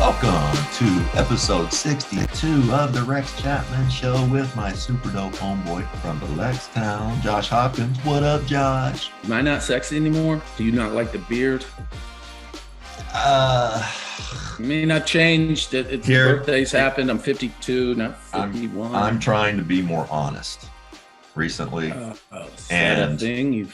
Welcome to episode 62 of the Rex Chapman Show with my super dope homeboy from the Lex Town, Josh Hopkins. What up, Josh? Am I not sexy anymore? Do you not like the beard? I mean, I've changed. Birthdays happened. I'm 52, not 51. I'm trying to be more honest recently. And thing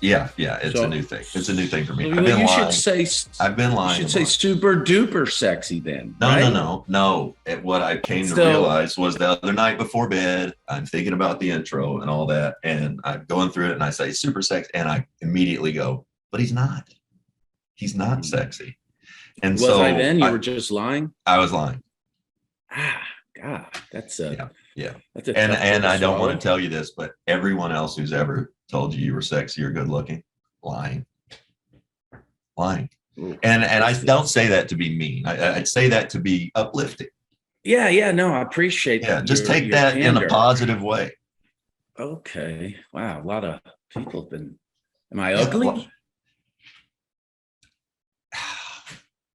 Yeah, it's a new thing. It's a new thing for me. I've been lying. I've been lying. You should say super duper sexy then. No. What I came to realize was the other night before bed, I'm thinking about the intro and all that, and I'm going through it, and I say super sexy, and I immediately go, but he's not. He's not sexy. And was I then? You were just lying? I was lying. God, that's yeah. That's a and I don't want to tell you this, but everyone else who's ever told you were sexy or good looking, lying. Ooh, and I don't say that to be mean. I'd say that to be uplifting. Yeah. No, I appreciate that. Yeah, just take that in a positive way. Okay. Wow. A lot of people have been. Am I ugly?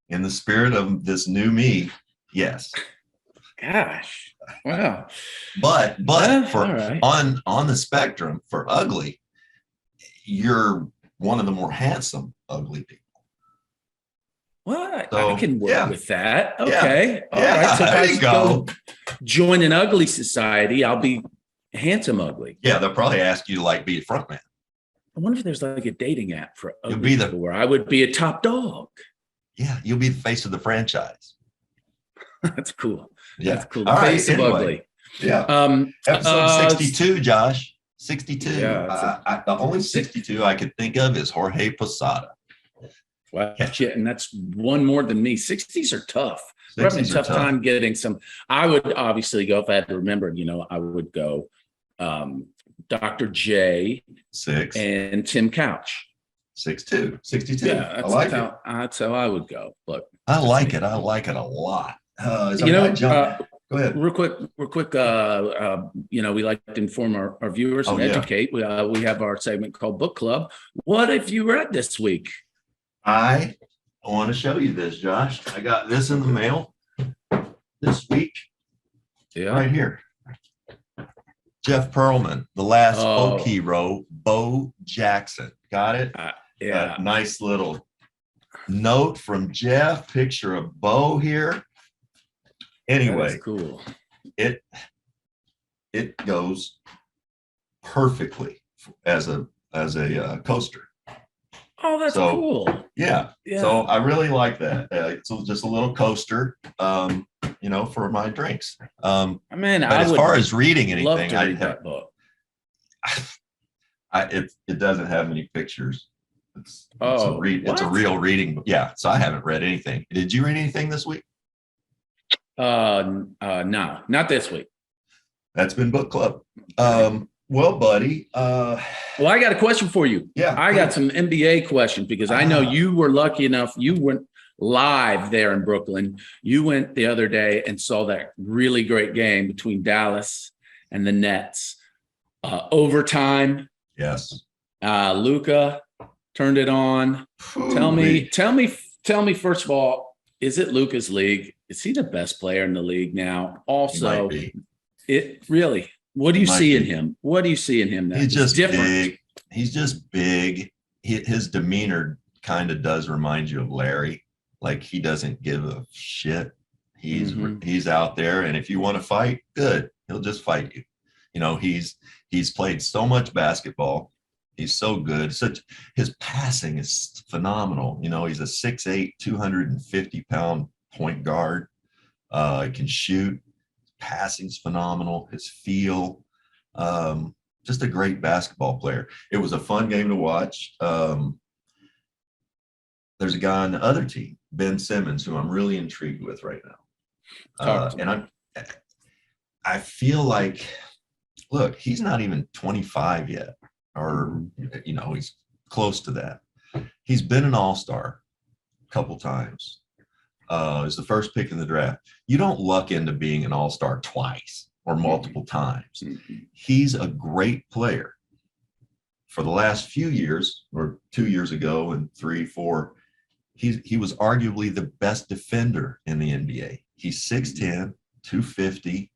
In the spirit of this new me, yes. Gosh. Wow. But for right. on the spectrum for ugly, you're one of the more handsome ugly people. Well, So, I can work with that. Okay. Yeah. All right. So if there I you go. join an ugly society, I'll be handsome ugly. Yeah, they'll probably ask you to be a front man. I wonder if there's like a dating app for ugly You'll be people where I would be a top dog. Yeah, you'll be the face of the franchise. That's cool. Yeah. That's cool. All right, Face of ugly. Yeah. Episode 62, Josh. 62. Yeah, the only 62 I could think of is Jorge Posada. Wow. Shit, and that's one more than me. 60s are tough. We're having a tough time getting some. I would obviously go, if I had to remember, I would go Dr. J 6 and Tim Couch. 62. Yeah, that's how I would go. Look, I like it. I like it a lot. Go ahead. Real quick. We like to inform our viewers and educate. We have our segment called Book Club. What have you read this week? I want to show you this, Josh. I got this in the mail this week. Yeah. Right here. Jeff Pearlman, The Last Folk Hero, Bo Jackson. Got it? Yeah. Nice little note from Jeff. Picture of Bo here. Anyway, cool. It goes perfectly as a coaster. Oh, that's cool. Yeah. So I really like that. It's just a little coaster, for my drinks. But as far as reading anything, love to read that book. It doesn't have any pictures. It's a real reading book. Yeah. So I haven't read anything. Did you read anything this week? No, not this week. That's been book club. Well, buddy. Well, I got a question for you. Yeah. I got some NBA questions because I know you were lucky enough. You went live there in Brooklyn. You went the other day and saw that really great game between Dallas and the Nets. Overtime. Yes. Luka turned it on. Tell me first of all, is it Luka's league? Is he the best player in the league now? Also, what do you see in him? What do you see in him that he's just different? Big. He's just big. His demeanor kind of does remind you of Larry. Like he doesn't give a shit. He's out there, and if you want to fight, good. He'll just fight you. He's played so much basketball. He's so good. His passing is phenomenal. He's a 6'8", 250-pound point guard. He can shoot. Passing's phenomenal. His feel. Just a great basketball player. It was a fun game to watch. There's a guy on the other team, Ben Simmons, who I'm really intrigued with right now. And I feel like, look, he's not even 25 yet, or he's close to that. He's been an all-star a couple times. Is the first pick in the draft. You don't luck into being an all-star twice or multiple times. He's a great player. For the last few years, or 2 years ago and 3, 4, he was arguably the best defender in the NBA. He's 6'10", 250.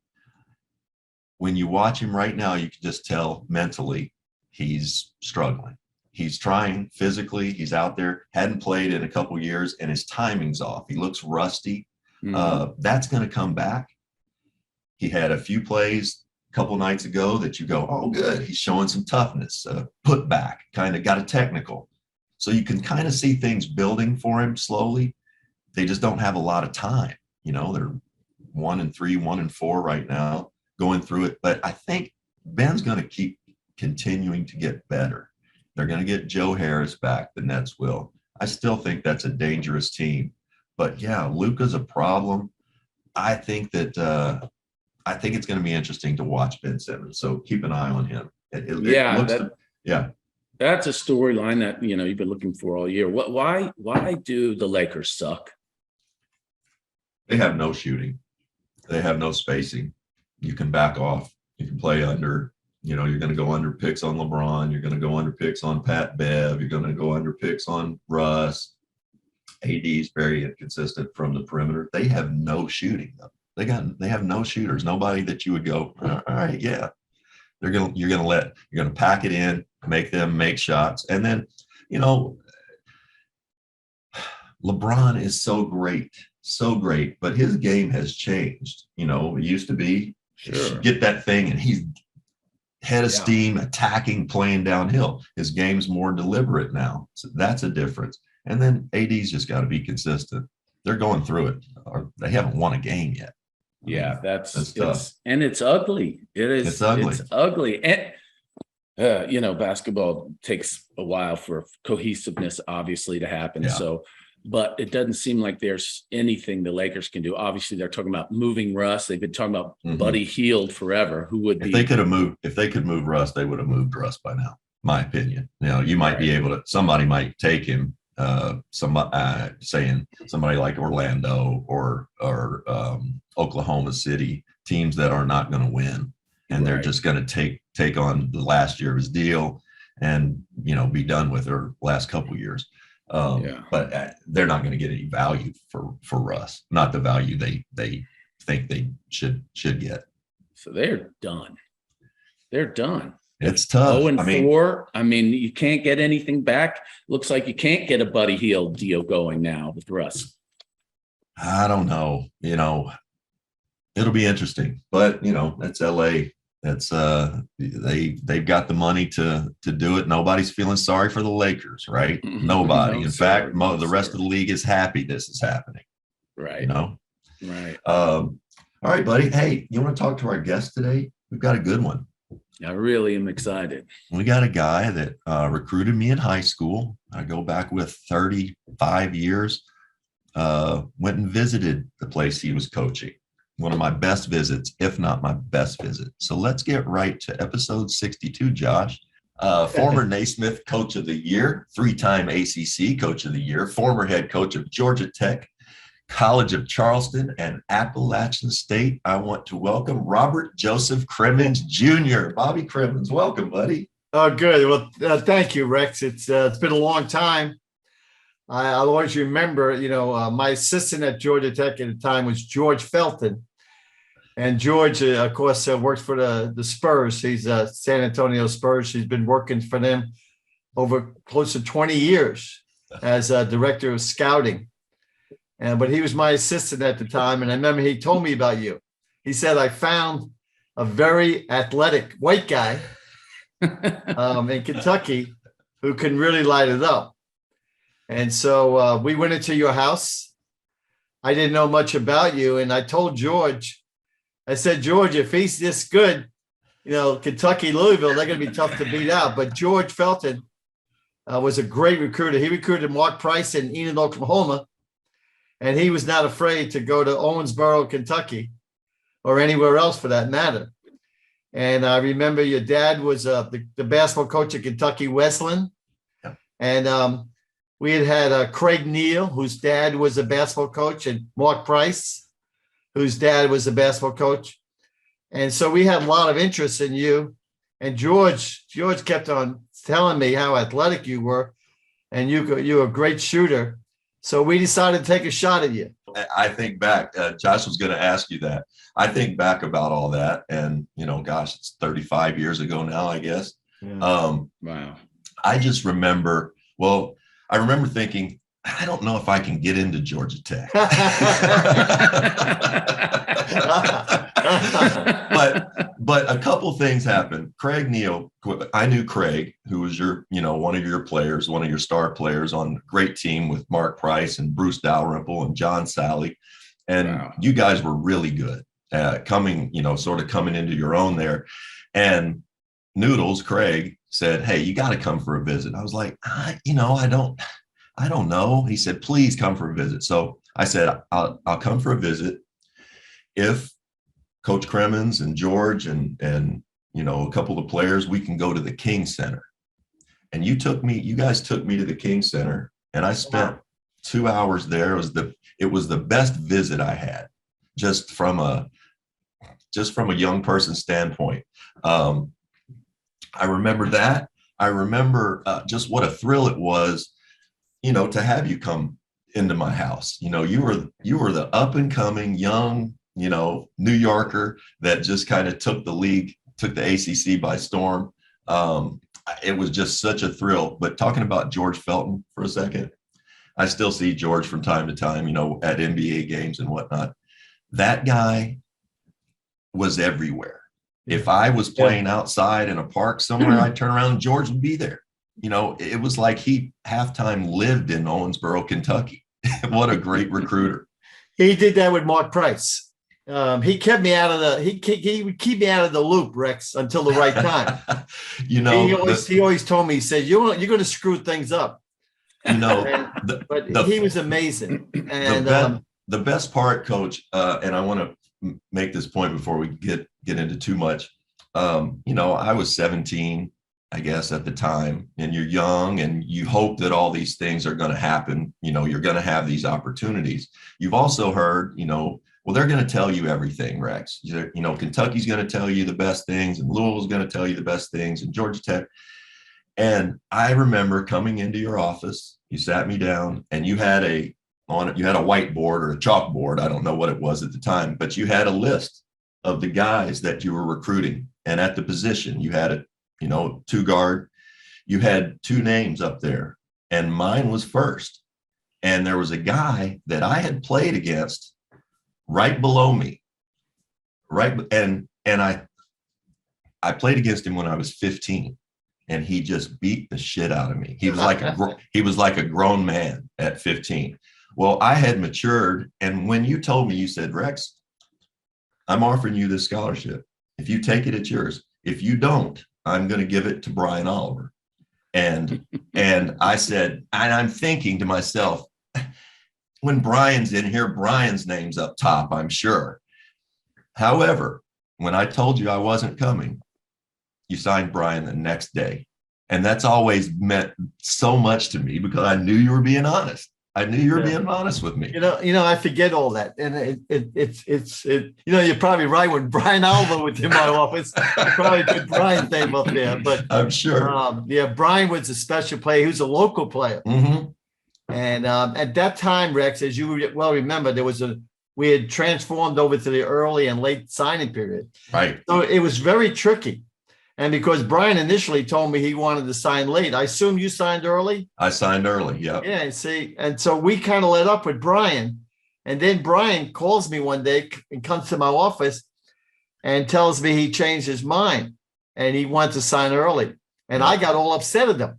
When you watch him right now, you can just tell mentally he's struggling. He's trying physically. He's out there, hadn't played in a couple years, and his timing's off. He looks rusty. That's going to come back. He had a few plays a couple nights ago that you go, oh, good. He's showing some toughness, put back, kind of got a technical. So you can kind of see things building for him slowly. They just don't have a lot of time. You know, they're 1-3, 1-4 right now, going through it. But I think Ben's going to keep continuing to get better. They're going to get Joe Harris back. The Nets will. I still think that's a dangerous team. But yeah, Luka's a problem. I think it's going to be interesting to watch Ben Simmons. So keep an eye on him. That's a storyline that, you know, you've been looking for all year. Why do the Lakers suck? They have no shooting. They have no spacing. You can back off. You can play under. You know, you're going to go under picks on LeBron. You're going to go under picks on Pat Bev. You're going to go under picks on Russ. AD is very inconsistent from the perimeter. They have no shooting, though. They have no shooters. Nobody that you would go, all right, yeah. You're going to pack it in, make them make shots. And then, you know, LeBron is so great, but his game has changed. You know, it used to be get that thing and he's head of steam, attacking, playing downhill. His game's more deliberate now. So that's a difference. And then AD's just got to be consistent. They're going through it. Or they haven't won a game yet. Yeah, that's tough. And it's ugly. It is. It's ugly. It's ugly. And, you know, basketball takes a while for cohesiveness, obviously, to happen. Yeah. So, but it doesn't seem like there's anything the Lakers can do. Obviously, they're talking about moving Russ. They've been talking about Buddy Hield forever. Who would be? If they could move Russ, they would have moved Russ by now. My opinion. You know, you might be able to. Somebody might take him. Saying somebody like Orlando or Oklahoma City, teams that are not going to win, and they're just going to take on the last year of his deal and, you know, be done with their last couple years. But they're not going to get any value for Russ, not the value they think they should get. So they're done. They're done. It's tough. 0-4. I mean, you can't get anything back. Looks like you can't get a Buddy Hield deal going now with Russ. I don't know. You know, it'll be interesting, but you know, that's LA. That's they've got the money to do it. Nobody's feeling sorry for the Lakers, right? Nobody. In fact, the rest of the league is happy this is happening. Right. You know. Right. All right, buddy. Hey, you want to talk to our guest today? We've got a good one. I really am excited. We got a guy that recruited me in high school. I go back with 35 years. Went and visited the place he was coaching. One of my best visits, if not my best visit. So let's get right to episode 62, Josh. Former Naismith Coach of the Year, 3-time ACC Coach of the Year, former head coach of Georgia Tech, College of Charleston, and Appalachian State. I want to welcome Robert Joseph Cremins Jr. Bobby Cremins, welcome, buddy. Oh, good. Well, thank you, Rex. It's been a long time. I'll always remember, you know, my assistant at Georgia Tech at the time was George Felton. And George, of course, works for the Spurs. He's San Antonio Spurs. He's been working for them over close to 20 years as a director of scouting. But he was my assistant at the time. And I remember he told me about you. He said, I found a very athletic white guy in Kentucky who can really light it up. And so we went into your house. I didn't know much about you. And I told George, I said, George, if he's this good, you know, Kentucky, Louisville, they're going to be tough to beat out. But George Felton was a great recruiter. He recruited Mark Price in Enid, Oklahoma. And he was not afraid to go to Owensboro, Kentucky, or anywhere else for that matter. And I remember your dad was the basketball coach at Kentucky Wesleyan. Yeah. And we had Craig Neal, whose dad was a basketball coach, and Mark Price, whose dad was a basketball coach. And so we had a lot of interest in you. And George kept on telling me how athletic you were, and you were a great shooter. So we decided to take a shot at you. I think back, Josh was going to ask you that. I think back about all that, and gosh, it's 35 years ago now, I guess. Yeah. Wow. I just remember. Well, I remember thinking, I don't know if I can get into Georgia Tech. but a couple things happened. Craig Neal, I knew Craig, who was one of your players, one of your star players on a great team with Mark Price and Bruce Dalrymple and John Sally. And Wow. You guys were really good coming into your own there. And Noodles, Craig, said, hey, you got to come for a visit. I was like, I don't know. He said, please come for a visit. So I said, I'll come for a visit if Coach Cremins and George and a couple of the players, we can go to the King Center. And you guys took me to the King Center, and I spent 2 hours there. It was the best visit I had, just from a young person's standpoint. I remember that. I remember just what a thrill it was, to have you come into my house. You were the up and coming young, New Yorker that just kind of took the league, took the ACC by storm. It was just such a thrill. But talking about George Felton for a second, I still see George from time to time, at NBA games and whatnot. That guy was everywhere. If I was playing outside in a park somewhere, I'd turn around and George would be there. It was like he halftime lived in Owensboro, Kentucky. What a great recruiter. He did that with Mark Price. He kept me out of he would keep me out of the loop, Rex, until the right time. He always told me, he said, you're going to screw things up. But he was amazing. And the best part, Coach, and I want to make this point before we get into too much. I was 17, I guess, at the time, and you're young and you hope that all these things are going to happen. You're going to have these opportunities. You've also heard, well, they're going to tell you everything, Rex. Kentucky's going to tell you the best things, and Louisville's going to tell you the best things, and Georgia Tech. And I remember coming into your office, you sat me down, and you had a whiteboard or a chalkboard. I don't know what it was at the time, but you had a list of the guys that you were recruiting. And at the position, you had a, two guard, you had two names up there, and mine was first. And there was a guy that I had played against right below me. And I played against him when I was 15, and he just beat the shit out of me. He was like a grown man at 15. Well, I had matured. And when you told me, you said, Rex, I'm offering you this scholarship. If you take it, it's yours. If you don't, I'm going to give it to Brian Oliver. And I said, and I'm thinking to myself, when Brian's in here, Brian's name's up top, I'm sure. However, when I told you I wasn't coming, you signed Brian the next day. And that's always meant so much to me because I knew you were being honest. I knew you were being honest with me. I forget all that. And it's you're probably right. When Brian Oliver was in my office, I probably put Brian's name up there. But I'm sure. Brian was a special player. He was a local player. Mm-hmm. And at that time, Rex, as you well remember, we had transformed over to the early and late signing period. Right. So it was very tricky. And because Brian initially told me he wanted to sign late, I assume you signed early? I signed early, yeah. Yeah, see, and so we kind of let up with Brian. And then Brian calls me one day and comes to my office and tells me he changed his mind and he wanted to sign early. And I got all upset at him.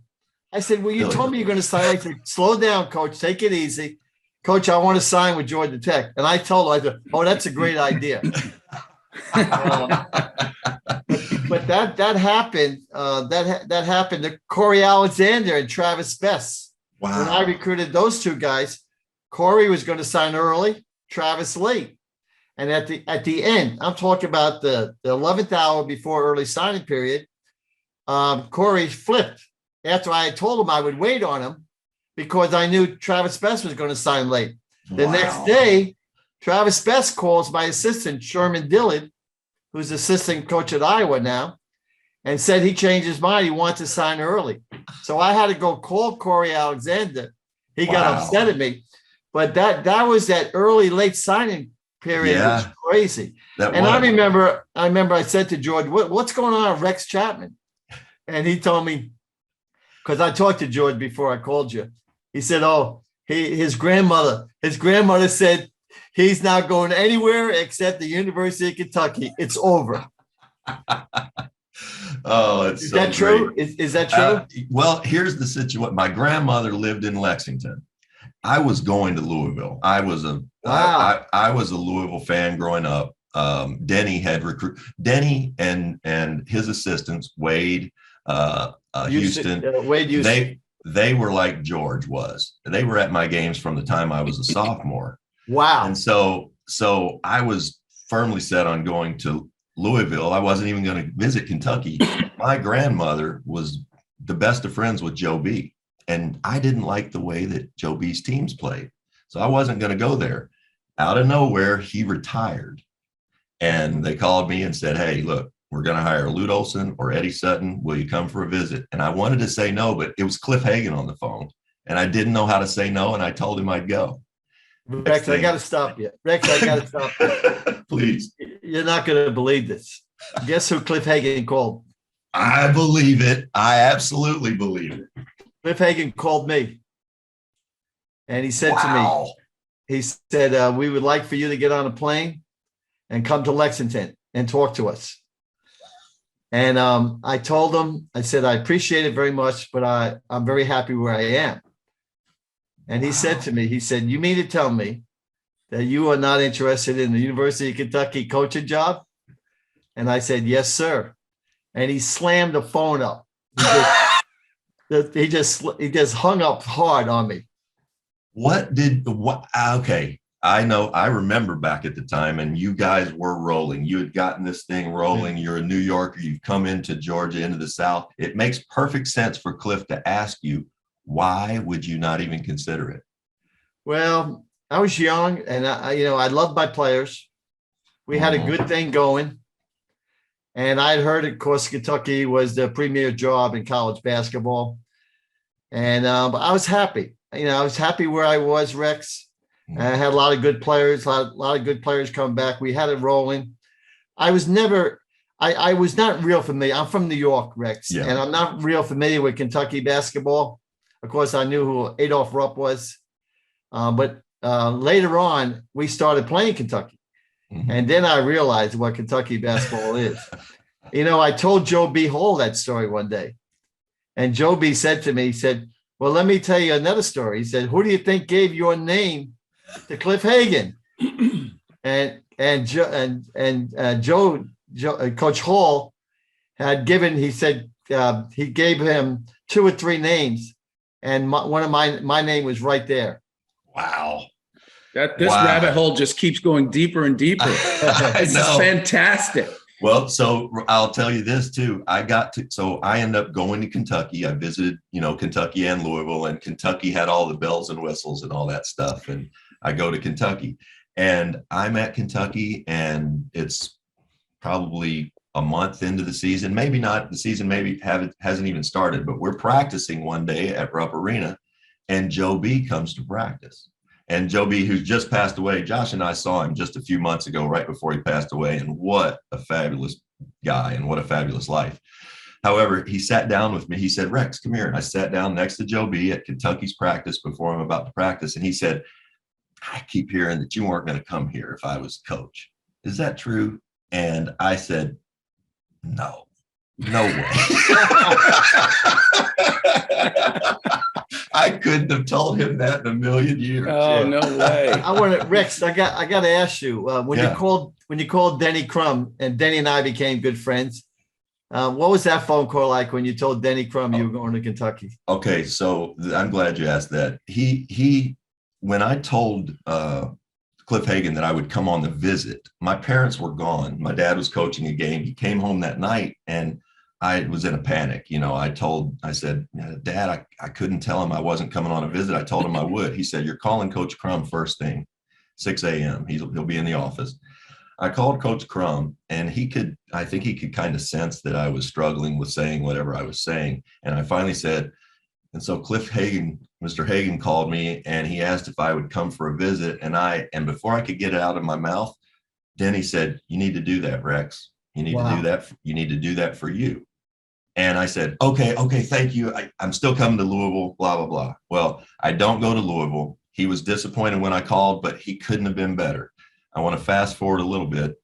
I said, well, you told me you're going to sign. I said, slow down, Coach. Take it easy. Coach, I want to sign with Georgia Tech. And I told him, I said, oh, that's a great idea. But that happened. That happened to Corey Alexander and Travis Bess. Wow. When I recruited those two guys, Corey was going to sign early, Travis late. And at the end, I'm talking about the 11th hour before early signing period, Corey flipped after I had told him I would wait on him because I knew Travis Bess was going to sign late. The next day, Travis Bess calls my assistant, Sherman Dillard, who's assistant coach at Iowa now, and said he changed his mind. He wanted to sign early. So I had to go call Corey Alexander he got upset at me. But that was that early late signing period was crazy. I remember I said to George, what's going on with Rex Chapman? And he told me, because I talked to George before I called you. He said, his grandmother said he's not going anywhere except the University of Kentucky. It's over. Is that true? Is that true? Well, here's the situation. My grandmother lived in Lexington. I was going to Louisville. I was a Louisville fan growing up. Denny had Denny and his assistants, Wade, Houston. Wade Houston. They were like George was. They were at my games from the time I was a sophomore. Wow. And so I was firmly set on going to Louisville. I wasn't even going to visit Kentucky. My grandmother was the best of friends with Joe B. And I didn't like the way that Joe B's teams played. So I wasn't going to go there. Out of nowhere, he retired. And they called me and said, hey, look, we're going to hire Lute Olson or Eddie Sutton. Will you come for a visit? And I wanted to say no, but it was Cliff Hagan on the phone. And I didn't know how to say no. And I told him I'd go. Rex, I got to stop you. Please. You're not going to believe this. Guess who Cliff Hagan called? I believe it. I absolutely believe it. Cliff Hagan called me. And he said to me, he said, we would like for you to get on a plane and come to Lexington and talk to us. And I told him, I said, I appreciate it very much, but I'm very happy where I am. And he said to me, he said, you mean to tell me that you are not interested in the University of Kentucky coaching job? And I said, yes, sir. And he slammed the phone up. He just hung up hard on me. Okay. I know. I remember back at the time, and you guys were rolling. You had gotten this thing rolling. You're a New Yorker. You've come into Georgia, into the South. It makes perfect sense for Cliff to ask you, why would you not even consider it? Well, I was young, and I loved my players. We had a good thing going. And I'd heard, of course, Kentucky was the premier job in college basketball. And but I was happy. I was happy where I was, Rex. I had a lot of good players, a lot of good players come back. We had it rolling. I was not real familiar. I'm from New York, Rex, and I'm not real familiar with Kentucky basketball. Of course, I knew who Adolph Rupp was. But later on, we started playing Kentucky. And then I realized what Kentucky basketball is. I told Joe B. Hall that story one day. And Joe B. said to me, he said, well, let me tell you another story. He said, who do you think gave your name to Cliff Hagan? And Coach Hall had given, he said, he gave him 2 or 3 names. And one of my name was right there. Wow. This rabbit hole just keeps going deeper and deeper. It's fantastic. Well, so I'll tell you this too. I ended up going to Kentucky. I visited, Kentucky and Louisville, and Kentucky had all the bells and whistles and all that stuff. And I go to Kentucky, and I'm at Kentucky, and it's probably a month into the season. Maybe not. The season hasn't even started, but we're practicing one day at Rupp Arena, and Joe B comes to practice. And Joe B, who's just passed away, Josh and I saw him just a few months ago, right before he passed away. And what a fabulous guy and what a fabulous life. However, he sat down with me. He said, Rex, come here. And I sat down next to Joe B at Kentucky's practice before I'm about to practice. And he said, I keep hearing that you weren't going to come here if I was coach. Is that true? And I said, no way. I couldn't have told him that in a million years. Oh, no way. Rex, I got to ask you, when you called Denny Crum, and Denny and I became good friends, what was that phone call like when you told Denny Crum you were going to Kentucky? Okay, so I'm glad you asked that. When I told Cliff Hagan that I would come on the visit, my parents were gone. My dad was coaching a game. He came home that night, and I was in a panic. I said, Dad, I couldn't tell him I wasn't coming on a visit. I told him I would. He said, you're calling Coach Crum first thing, 6 a.m. He'll be in the office. I called Coach Crum, and I think he could kind of sense that I was struggling with saying whatever I was saying. And I finally said, And so Mr. Hagan called me and he asked if I would come for a visit. And before I could get it out of my mouth, Denny said, "You need to do that, Rex. You need to do that. You need to do that for you." And I said, okay, thank you. I'm still coming to Louisville, blah, blah, blah. Well, I don't go to Louisville. He was disappointed when I called, but he couldn't have been better. I want to fast forward a little bit.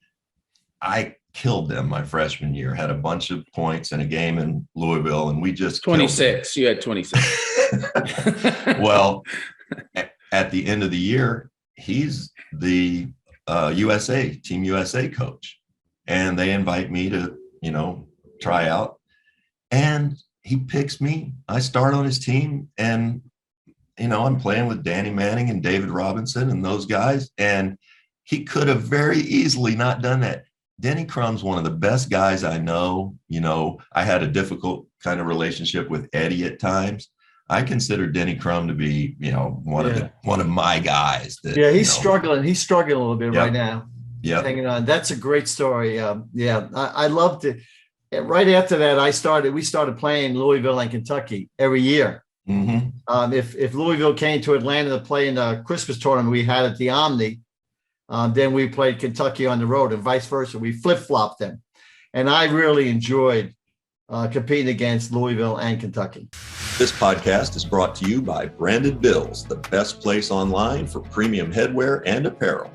I killed them my freshman year, had a bunch of points in a game in Louisville, and we just 26. You had 26. Well, at the end of the year, he's the Team USA coach, and they invite me to, try out, and he picks me. I start on his team, and I'm playing with Danny Manning and David Robinson and those guys, and he could have very easily not done that. Denny Crum's one of the best guys I know. I had a difficult kind of relationship with Eddie at times. I consider Denny Crum to be, one of my guys. He's struggling. He's struggling a little bit right now. Yeah, hanging on. That's a great story. I loved it. Right after that, we started playing Louisville and Kentucky every year. Mm-hmm. If Louisville came to Atlanta to play in the Christmas tournament we had at the Omni, then we played Kentucky on the road, and vice versa. We flip-flopped them, and I really enjoyed competing against Louisville and Kentucky. This podcast is brought to you by Branded Bills, the best place online for premium headwear and apparel.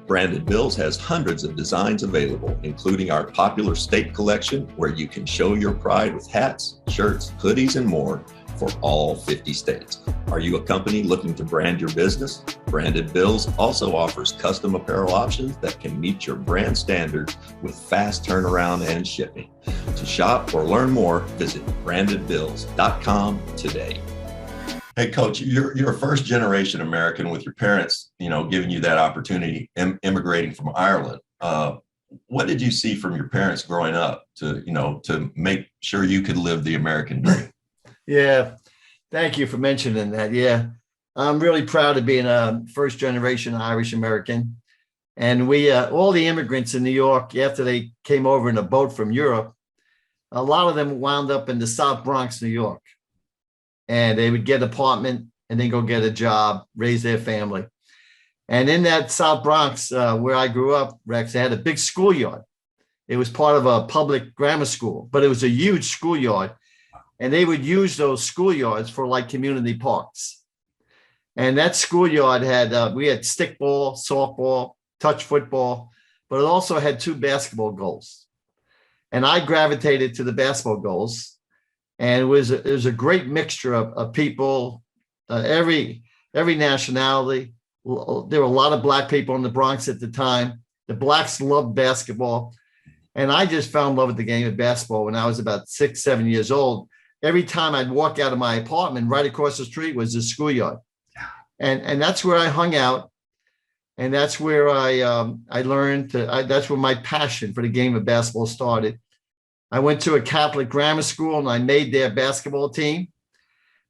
Branded Bills has hundreds of designs available, including our popular state collection, where you can show your pride with hats, shirts, hoodies, and more for all 50 states. Are you a company looking to brand your business? Branded Bills also offers custom apparel options that can meet your brand standards with fast turnaround and shipping. To shop or learn more, visit brandedbills.com today. Hey, Coach, you're a first generation American with your parents, giving you that opportunity, immigrating from Ireland. What did you see from your parents growing up to make sure you could live the American dream? Yeah, thank you for mentioning that. Yeah, I'm really proud of being a first generation Irish American. And we, all the immigrants in New York, after they came over in a boat from Europe, a lot of them wound up in the South Bronx, New York. And they would get an apartment and then go get a job, raise their family. And in that South Bronx, where I grew up, Rex, they had a big schoolyard. It was part of a public grammar school, but it was a huge schoolyard. And they would use those schoolyards for like community parks. And that schoolyard had, we had stickball, softball, touch football, but it also had 2 basketball goals. And I gravitated to the basketball goals. And it was a great mixture of people, every nationality. There were a lot of Black people in the Bronx at the time. The Blacks loved basketball. And I just fell in love with the game of basketball when I was about 6, 7 years old. Every time I'd walk out of my apartment, right across the street was the schoolyard. And that's where I hung out. And that's where I learned that's where my passion for the game of basketball started. I went to a Catholic grammar school and I made their basketball team.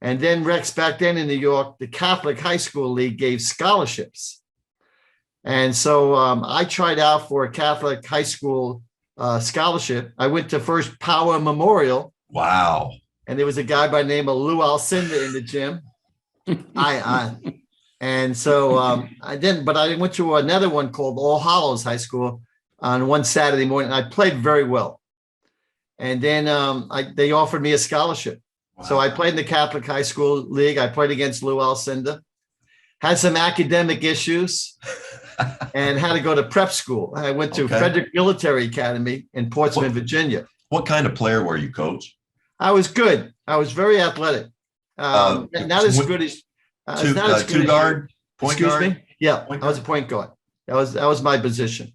And then, Rex, back then in New York, the Catholic High School League gave scholarships. And so I tried out for a Catholic high school scholarship. I went to First Power Memorial. Wow. And there was a guy by the name of Lou Alcindor in the gym. And so I didn't, but I went to another one called All Hallows High School on one Saturday morning. I played very well. And then they offered me a scholarship. Wow. So I played in the Catholic High School League. I played against Lou Alcindor, had some academic issues, and had to go to prep school. I went to Frederick Military Academy in Portsmouth, Virginia. What kind of player were you, Coach? I was good. I was very athletic. Not as good as two guard, point guard. Excuse me. Yeah, I was a point guard. That was my position,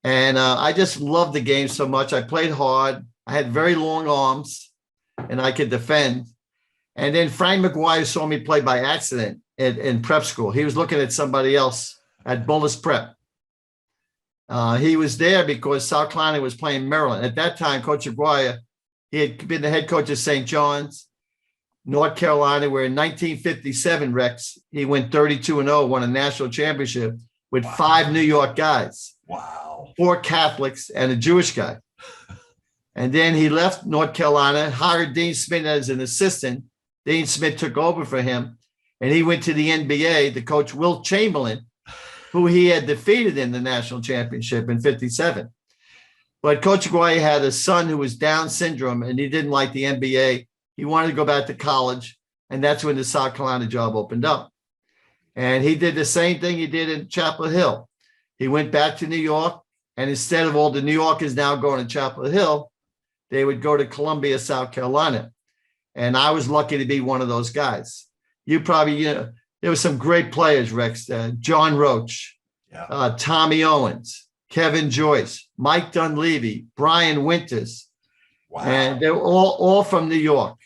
and I just loved the game so much. I played hard. I had very long arms, and I could defend. And then Frank McGuire saw me play by accident in prep school. He was looking at somebody else at Bullis Prep. He was there because South Carolina was playing Maryland. At that time, Coach McGuire, he had been the head coach of St. John's, North Carolina, where in 1957, Rex, he went 32-0, won a national championship with 5 New York guys. Wow. 4 Catholics and a Jewish guy. And then he left North Carolina, hired Dean Smith as an assistant, Dean Smith took over for him, and he went to the NBA to coach Wilt Chamberlain, who he had defeated in the national championship in 57. But Coach Aguirre had a son who was Down syndrome, and he didn't like the NBA. He wanted to go back to college, and that's when the South Carolina job opened up. And he did the same thing he did in Chapel Hill. He went back to New York, and instead of all the New Yorkers now going to Chapel Hill, they would go to Columbia, South Carolina. And I was lucky to be one of those guys. You probably, there were some great players, Rex, John Roach, Tommy Owens, Kevin Joyce, Mike Dunleavy, Brian Winters. Wow. And they were all from New York.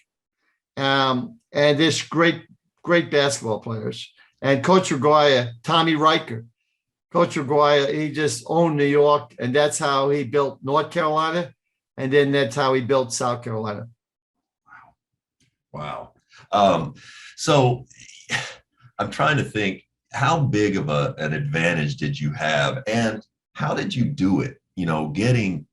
And there's great basketball players. And Coach Aguirre, Tommy Riker. Coach Aguirre, he just owned New York, and that's how he built North Carolina, and then that's how he built South Carolina. Wow. So I'm trying to think, how big of an advantage did you have, and how did you do it? Getting,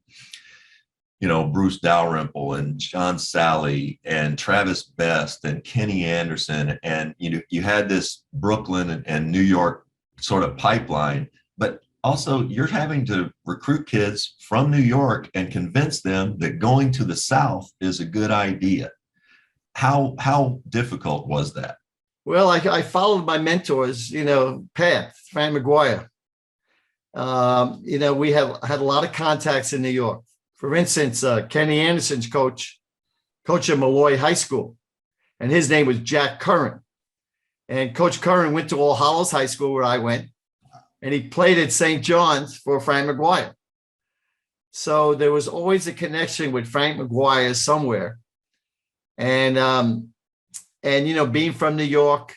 Bruce Dalrymple and John Sally and Travis Best and Kenny Anderson, and you had this Brooklyn and New York sort of pipeline, but also you're having to recruit kids from New York and convince them that going to the South is a good idea. How difficult was that? Well, I followed my mentors, path, Frank McGuire. We had a lot of contacts in New York. For instance, Kenny Anderson's coach at Malloy High School, and his name was Jack Curran. And Coach Curran went to All Hallows High School, where I went, and he played at St. John's for Frank McGuire. So there was always a connection with Frank McGuire somewhere. And being from New York,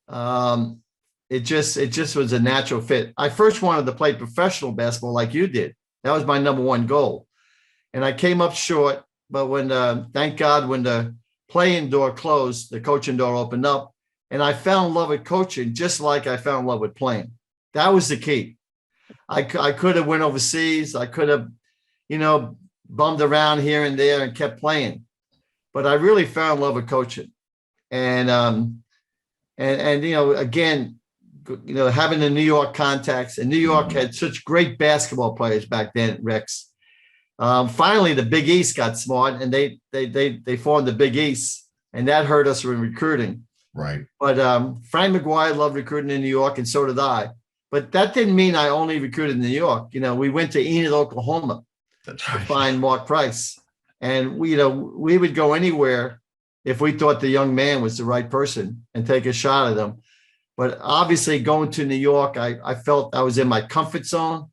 it just was a natural fit. I first wanted to play professional basketball like you did. That was my number one goal. And I came up short, but thank God, when the playing door closed, the coaching door opened up, and I fell in love with coaching, just like I fell in love with playing. That was the key. I could have went overseas. I could have, bummed around here and there and kept playing, but I really fell in love with coaching. And again, having the New York contacts, and New York had such great basketball players back then, Rex. Finally, the Big East got smart, and they formed the Big East, and that hurt us in recruiting. Right. But Frank McGuire loved recruiting in New York, and so did I. But that didn't mean I only recruited in New York. We went to Enid, Oklahoma, to find Mark Price, and we would go anywhere if we thought the young man was the right person and take a shot at him. But obviously, going to New York, I felt I was in my comfort zone,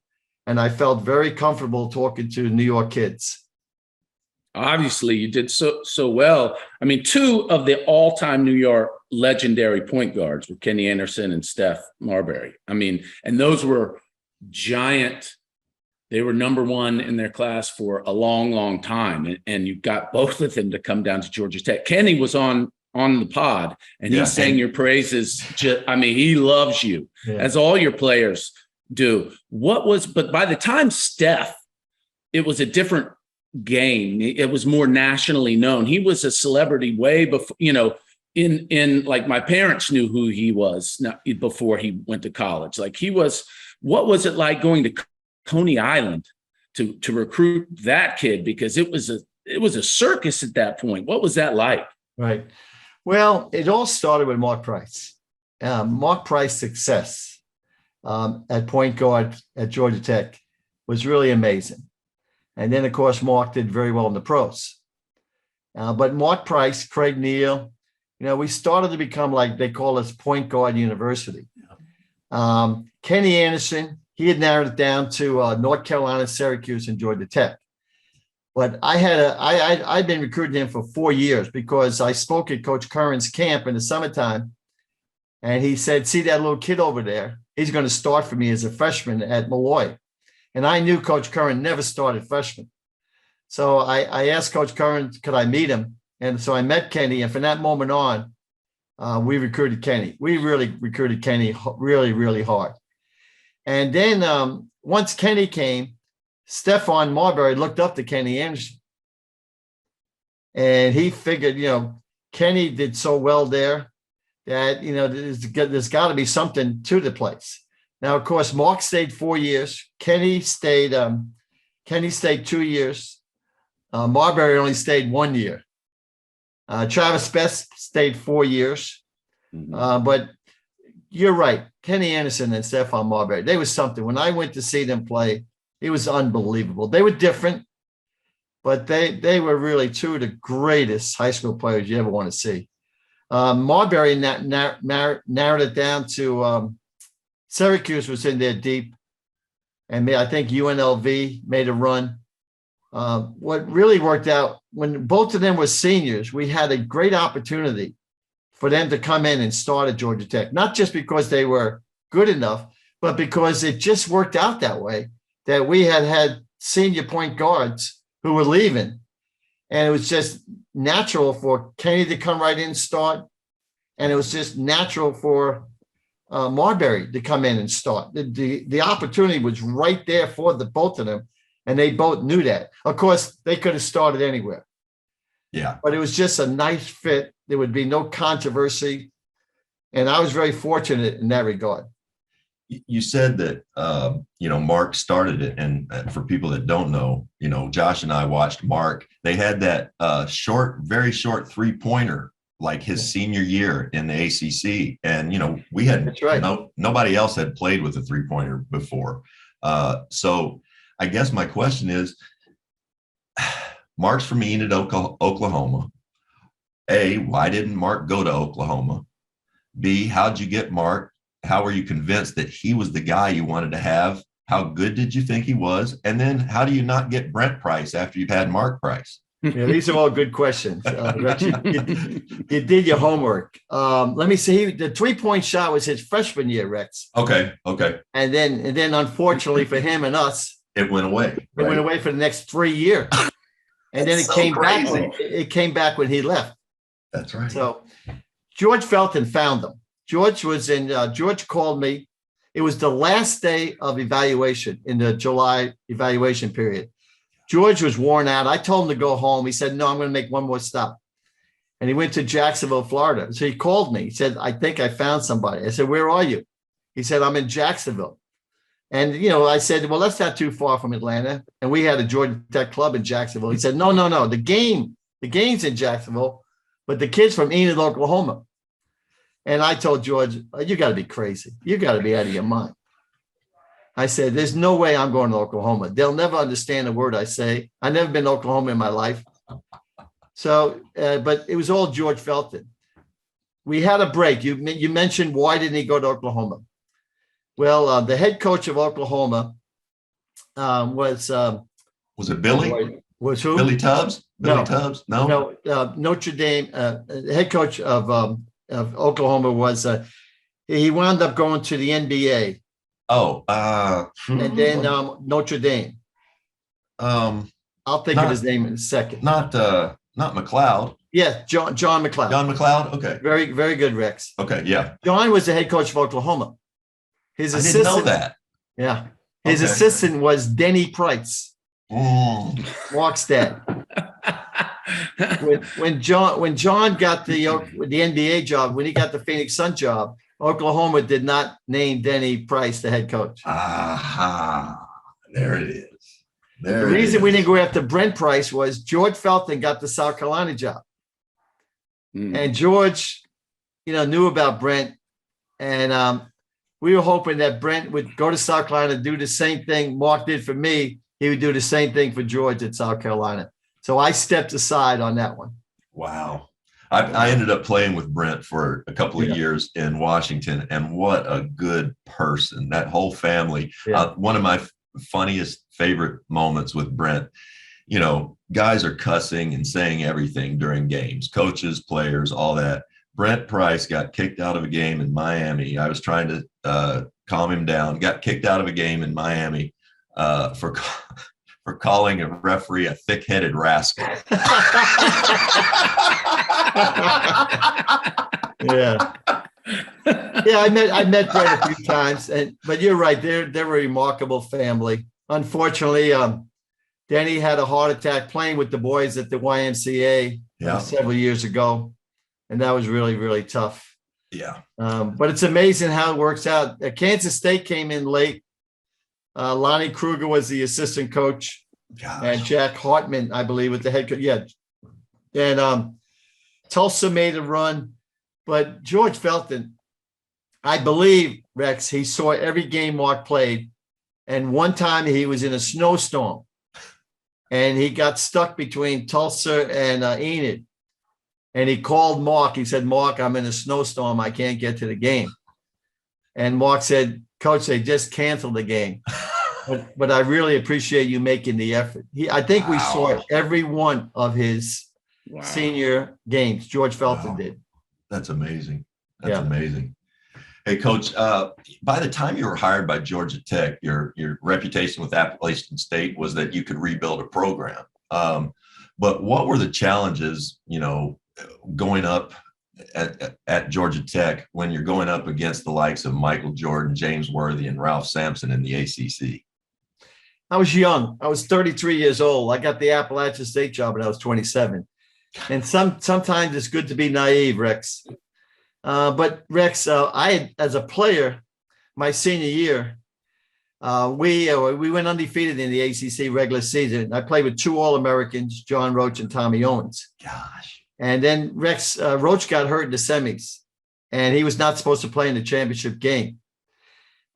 and I felt very comfortable talking to New York kids. Obviously, you did so well. I mean, two of the all-time New York legendary point guards were Kenny Anderson and Steph Marbury. I mean, and those were giant. They were number one in their class for a long, long time. And you got both of them to come down to Georgia Tech. Kenny was on the pod, and he sang your praises. He loves you, as all your players do. But by the time Steph, it was a different game. It was more nationally known. He was a celebrity way before, in like my parents knew who he was before he went to college. Like what was it like going to Coney Island to recruit that kid? Because it was a circus at that point. What was that like? Right. Well, it all started with Mark Price. Mark Price's success at point guard at Georgia Tech was really amazing. And then, of course, Mark did very well in the pros. But Mark Price, Craig Neal, we started to become, like they call us, point guard university. Kenny Anderson, he had narrowed it down to North Carolina, Syracuse, and Georgia Tech. But I'd been recruiting him for 4 years, because I spoke at Coach Curran's camp in the summertime, and he said, "See that little kid over there? He's going to start for me as a freshman at Malloy." And I knew Coach Curran never started freshmen. So I asked Coach Curran, could I meet him? And so I met Kenny. And from that moment on, we recruited Kenny. We really recruited Kenny really, really hard. And then once Kenny came, Stephon Marbury looked up to Kenny Anderson. And he figured, Kenny did so well there that, there's got to be something to the place. Now, of course, Mark stayed 4 years. Kenny stayed 2 years. Marbury only stayed 1 year. Travis Best stayed 4 years. But you're right. Kenny Anderson and Stephon Marbury, they was something. When I went to see them play, it was unbelievable. They were different, but they were really two of the greatest high school players you ever want to see. Marbury narrowed it down to Syracuse was in there deep, and I think UNLV made a run. What really worked out, when both of them were seniors, we had a great opportunity for them to come in and start at Georgia Tech, not just because they were good enough, but because it just worked out that way, that we had senior point guards who were leaving. And it was just natural for Kenny to come right in and start. And it was just natural for Marbury to come in and start. The opportunity was right there for the both of them. And they both knew that. Of course, they could have started anywhere. Yeah. But it was just a nice fit. There would be no controversy. And I was very fortunate in that regard. You said that, Mark started it. And for people that don't know, Josh and I watched Mark. They had that very short 3-pointer, like his senior year in the ACC. And, we had, that's right. Nobody else had played with a 3-pointer before. So I guess my question is, Mark's from Enid, Oklahoma. A, why didn't Mark go to Oklahoma? B, how'd you get Mark? How were you convinced that he was the guy you wanted to have? How good did you think he was? And then how do you not get Brent Price after you've had Mark Price? Yeah, these are all good questions. Rex, you did your homework. Let me see. The 3-point shot was his freshman year, Rex. Okay. And then unfortunately for him and us, it went away. It went away for the next 3 years. And then it came back. It came back when he left. That's right. So George Felton found them. George called me. It was the last day of evaluation in the July evaluation period. George was worn out. I told him to go home. He said, no, I'm going to make one more stop. And he went to Jacksonville, Florida. So he called me. He said, I think I found somebody. I said, where are you? He said, I'm in Jacksonville. And, I said, well, that's not too far from Atlanta. And we had a Georgia Tech club in Jacksonville. He said, no. The game's in Jacksonville, but the kid's from Enid, Oklahoma. And I told George, you got to be crazy. You got to be out of your mind. I said, there's no way I'm going to Oklahoma. They'll never understand a word I say. I've never been to Oklahoma in my life. So, but it was all George Felton. We had a break. You mentioned, why didn't he go to Oklahoma? Well, the head coach of Oklahoma was it Billy? Was who? Billy Tubbs? Tubbs? No. Notre Dame. The head coach of Oklahoma was. He wound up going to the NBA. And then Notre Dame. I'll think of his name in a second. Not McLeod. Yeah, John McLeod. John McLeod. Okay. Very, very good, Rex. Okay, yeah. John was the head coach of Oklahoma. His assistant. I didn't know that. Yeah. His assistant was Denny Price. Mark's dad. When John got the NBA job, when he got the Phoenix Sun job, Oklahoma did not name Denny Price the head coach. Aha. There it is. The reason we didn't go after Brent Price was George Felton got the South Carolina job. And George, knew about Brent. And we were hoping that Brent would go to South Carolina, do the same thing Mark did for me. He would do the same thing for George at South Carolina. So I stepped aside on that one. Wow. I ended up playing with Brent for a couple of years in Washington, and what a good person. That whole family. Yeah. One of my funniest favorite moments with Brent, guys are cussing and saying everything during games, coaches, players, all that. Brent Price got kicked out of a game in Miami. I was trying to calm him down, got kicked out of a game in Miami for calling a referee a thick-headed rascal. Yeah, I met Brent a few times, but you're right. They're a remarkable family. Unfortunately, Denny had a heart attack playing with the boys at the YMCA several years ago, And that was really, really tough. Yeah. But it's amazing how it works out. Kansas State came in late. Lonnie Kruger was the assistant coach. Gosh. And Jack Hartman, I believe, was the head coach. Yeah. And Tulsa made a run. But George Felton, I believe, Rex, he saw every game Mark played. And one time he was in a snowstorm. And he got stuck between Tulsa and Enid. And he called Mark. He said, Mark, I'm in a snowstorm. I can't get to the game. And Mark said, Coach, they just canceled the game. But I really appreciate you making the effort. I think we saw every one of his senior games. George Felton did. That's amazing. That's amazing. Hey, Coach, by the time you were hired by Georgia Tech, your reputation with Appalachian State was that you could rebuild a program. But what were the challenges, going up at Georgia Tech when you're going up against the likes of Michael Jordan, James Worthy, and Ralph Sampson in the ACC? I was young. I was 33 years old. I got the Appalachian State job when I was 27. And sometimes it's good to be naive, Rex. But Rex, as a player, my senior year, we went undefeated in the ACC regular season. I played with two All-Americans, John Roach and Tommy Owens. Gosh. And then Rex Roach got hurt in the semis, and he was not supposed to play in the championship game.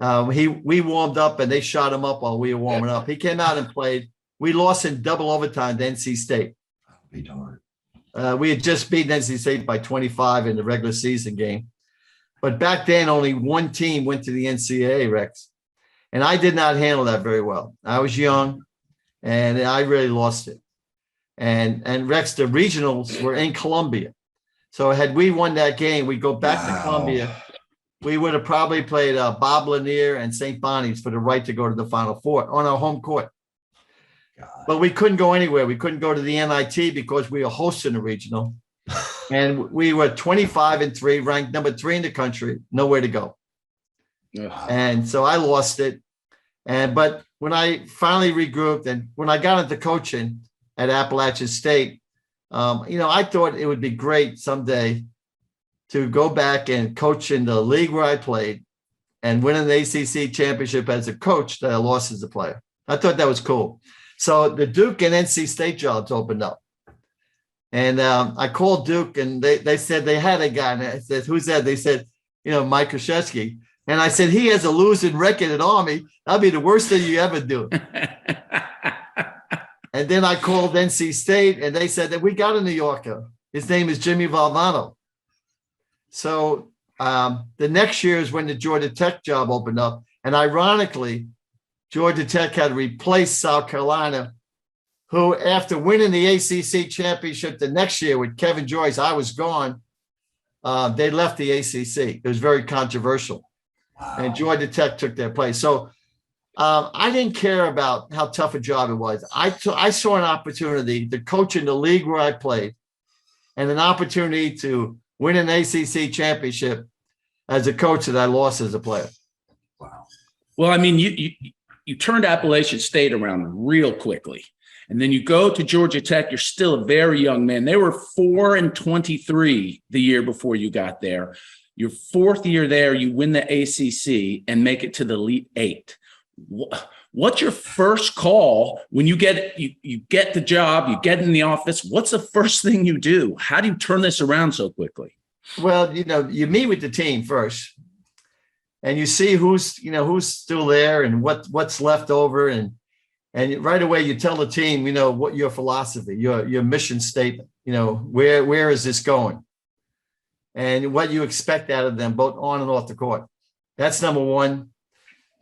We warmed up, and they shot him up while we were warming up. He came out and played. We lost in double overtime to NC State. Be darned. We had just beaten NC State by 25 in the regular season game. But back then, only one team went to the NCAA, Rex. And I did not handle that very well. I was young, and I really lost it. And Rex, the regionals were in Columbia. So had we won that game, we'd go back to Columbia. We would have probably played Bob Lanier and St. Bonnie's for the right to go to the Final Four on our home court. God. But we couldn't go anywhere. We couldn't go to the NIT because we were hosting the regional. And we were 25-3, ranked number 3 in the country, nowhere to go. And so I lost it. But when I finally regrouped and when I got into coaching at Appalachian State, I thought it would be great someday to go back and coach in the league where I played and win an ACC championship as a coach that I lost as a player. I thought that was cool. So the Duke and NC State jobs opened up. And I called Duke, and they said they had a guy. And I said, who's that? They said, Mike Krzyzewski. And I said, he has a losing record at Army. That'd be the worst thing you ever do. And then I called NC State, and they said that we got a New Yorker. His name is Jimmy Valvano. So the next year is when the Georgia Tech job opened up. And ironically, Georgia Tech had replaced South Carolina, who, after winning the ACC championship the next year with Kevin Joyce, I was gone. They left the ACC. It was very controversial. Wow. And Georgia Tech took their place. So I didn't care about how tough a job it was. I saw an opportunity to coach in the league where I played and an opportunity to win an ACC championship as a coach that I lost as a player. Wow. Well, I mean, you turned Appalachian State around real quickly. And then you go to Georgia Tech, you're still a very young man. They were 4-23 the year before you got there. Your fourth year there, you win the ACC and make it to the Elite Eight. What's your first call when you get the job, you get in the office? What's the first thing you do? How do you turn this around so quickly? Well, you meet with the team first, and you see who's still there and what's left over, and right away you tell the team, what your philosophy, your mission statement, where is this going, and what you expect out of them, both on and off the court. That's number one.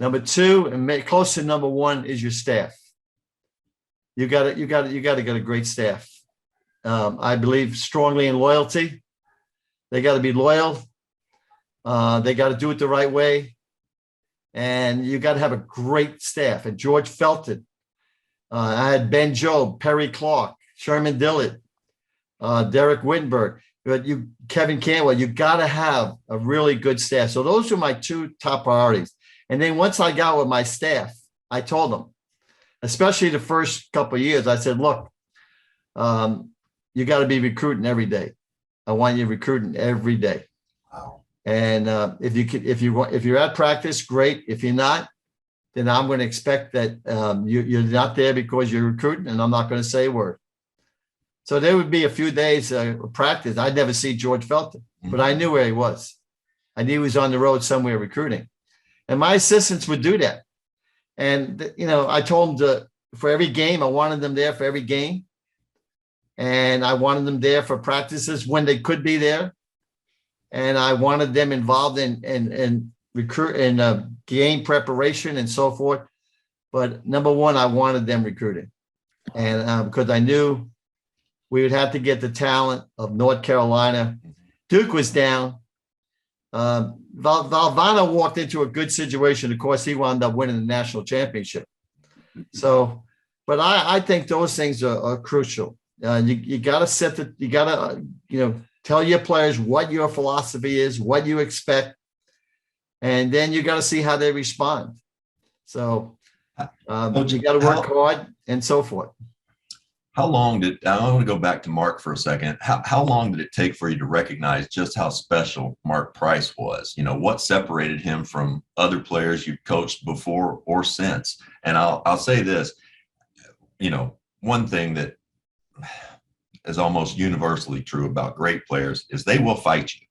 Number two, and close to number one, is your staff. You got to get a great staff. I believe strongly in loyalty. They got to be loyal. They got to do it the right way, and you got to have a great staff. And George Felton, I had Ben Jobe, Perry Clark, Sherman Dillard, Derek Wittenberg, Kevin Canwell. You got to have a really good staff. So those are my two top priorities. And then once I got with my staff, I told them, especially the first couple of years, I said, look, you got to be recruiting every day. I want you recruiting every day. Wow. And if you're at practice, great. If you're not, then I'm going to expect that you're not there because you're recruiting, and I'm not going to say a word. So there would be a few days of practice. I'd never see George Felton, but I knew where he was. I knew he was on the road somewhere recruiting. And my assistants would do that. And, I told them for every game, I wanted them there for every game. And I wanted them there for practices when they could be there. And I wanted them involved in recruit and game preparation and so forth. But number one, I wanted them recruiting. And because I knew we would have to get the talent of North Carolina. Duke was down. Valvano walked into a good situation. Of course, he wound up winning the national championship. So, but I think those things are crucial. You got to tell your players what your philosophy is, what you expect, and then you got to see how they respond. So you got to work hard and so forth. I want to go back to Mark for a second. How long did it take for you to recognize just how special Mark Price was? What separated him from other players you've coached before or since? And I'll say this, one thing that is almost universally true about great players is they will fight you.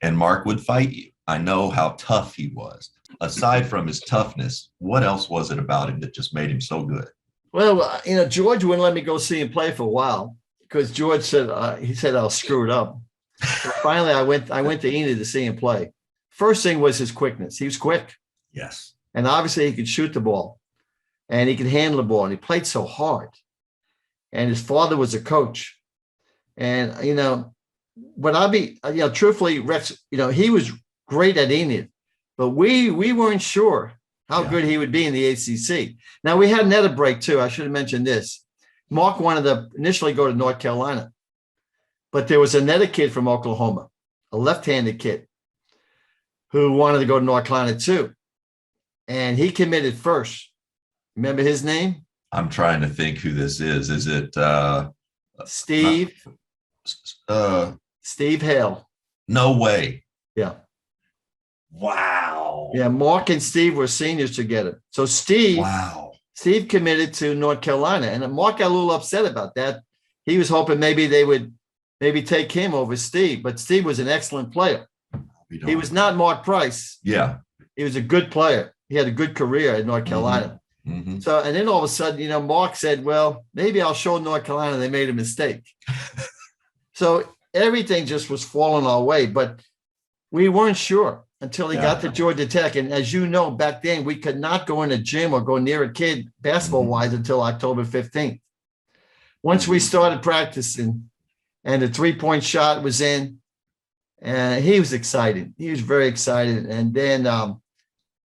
And Mark would fight you. I know how tough he was. Aside from his toughness, what else was it about him that just made him so good? Well, George wouldn't let me go see him play for a while because George said I'll screw it up. So finally, I went to Enid to see him play. First thing was his quickness. He was quick. Yes. And obviously he could shoot the ball and he could handle the ball, and he played so hard. And his father was a coach. And, truthfully, Rex, he was great at Enid, but we weren't sure how good he would be in the ACC. Now, we had another break, too. I should have mentioned this. Mark wanted to initially go to North Carolina, but there was another kid from Oklahoma, a left-handed kid, who wanted to go to North Carolina, too. And he committed first. Remember his name? I'm trying to think who this is. Is it Steve? Steve Hale. No way. Yeah. Wow. Yeah, Mark and Steve were seniors together. So Steve committed to North Carolina, and Mark got a little upset about that. He was hoping maybe they would take him over Steve, but Steve was an excellent player. He was not Mark Price. Yeah. He was a good player. He had a good career at North Carolina. Mm-hmm. So, and then all of a sudden, Mark said, well, maybe I'll show North Carolina they made a mistake. So everything just was falling our way, but we weren't sure until he got to Georgia Tech. And as you know, back then, we could not go in a gym or go near a kid basketball-wise until October 15th. Once we started practicing and the three-point shot was in, he was excited. He was very excited. And then,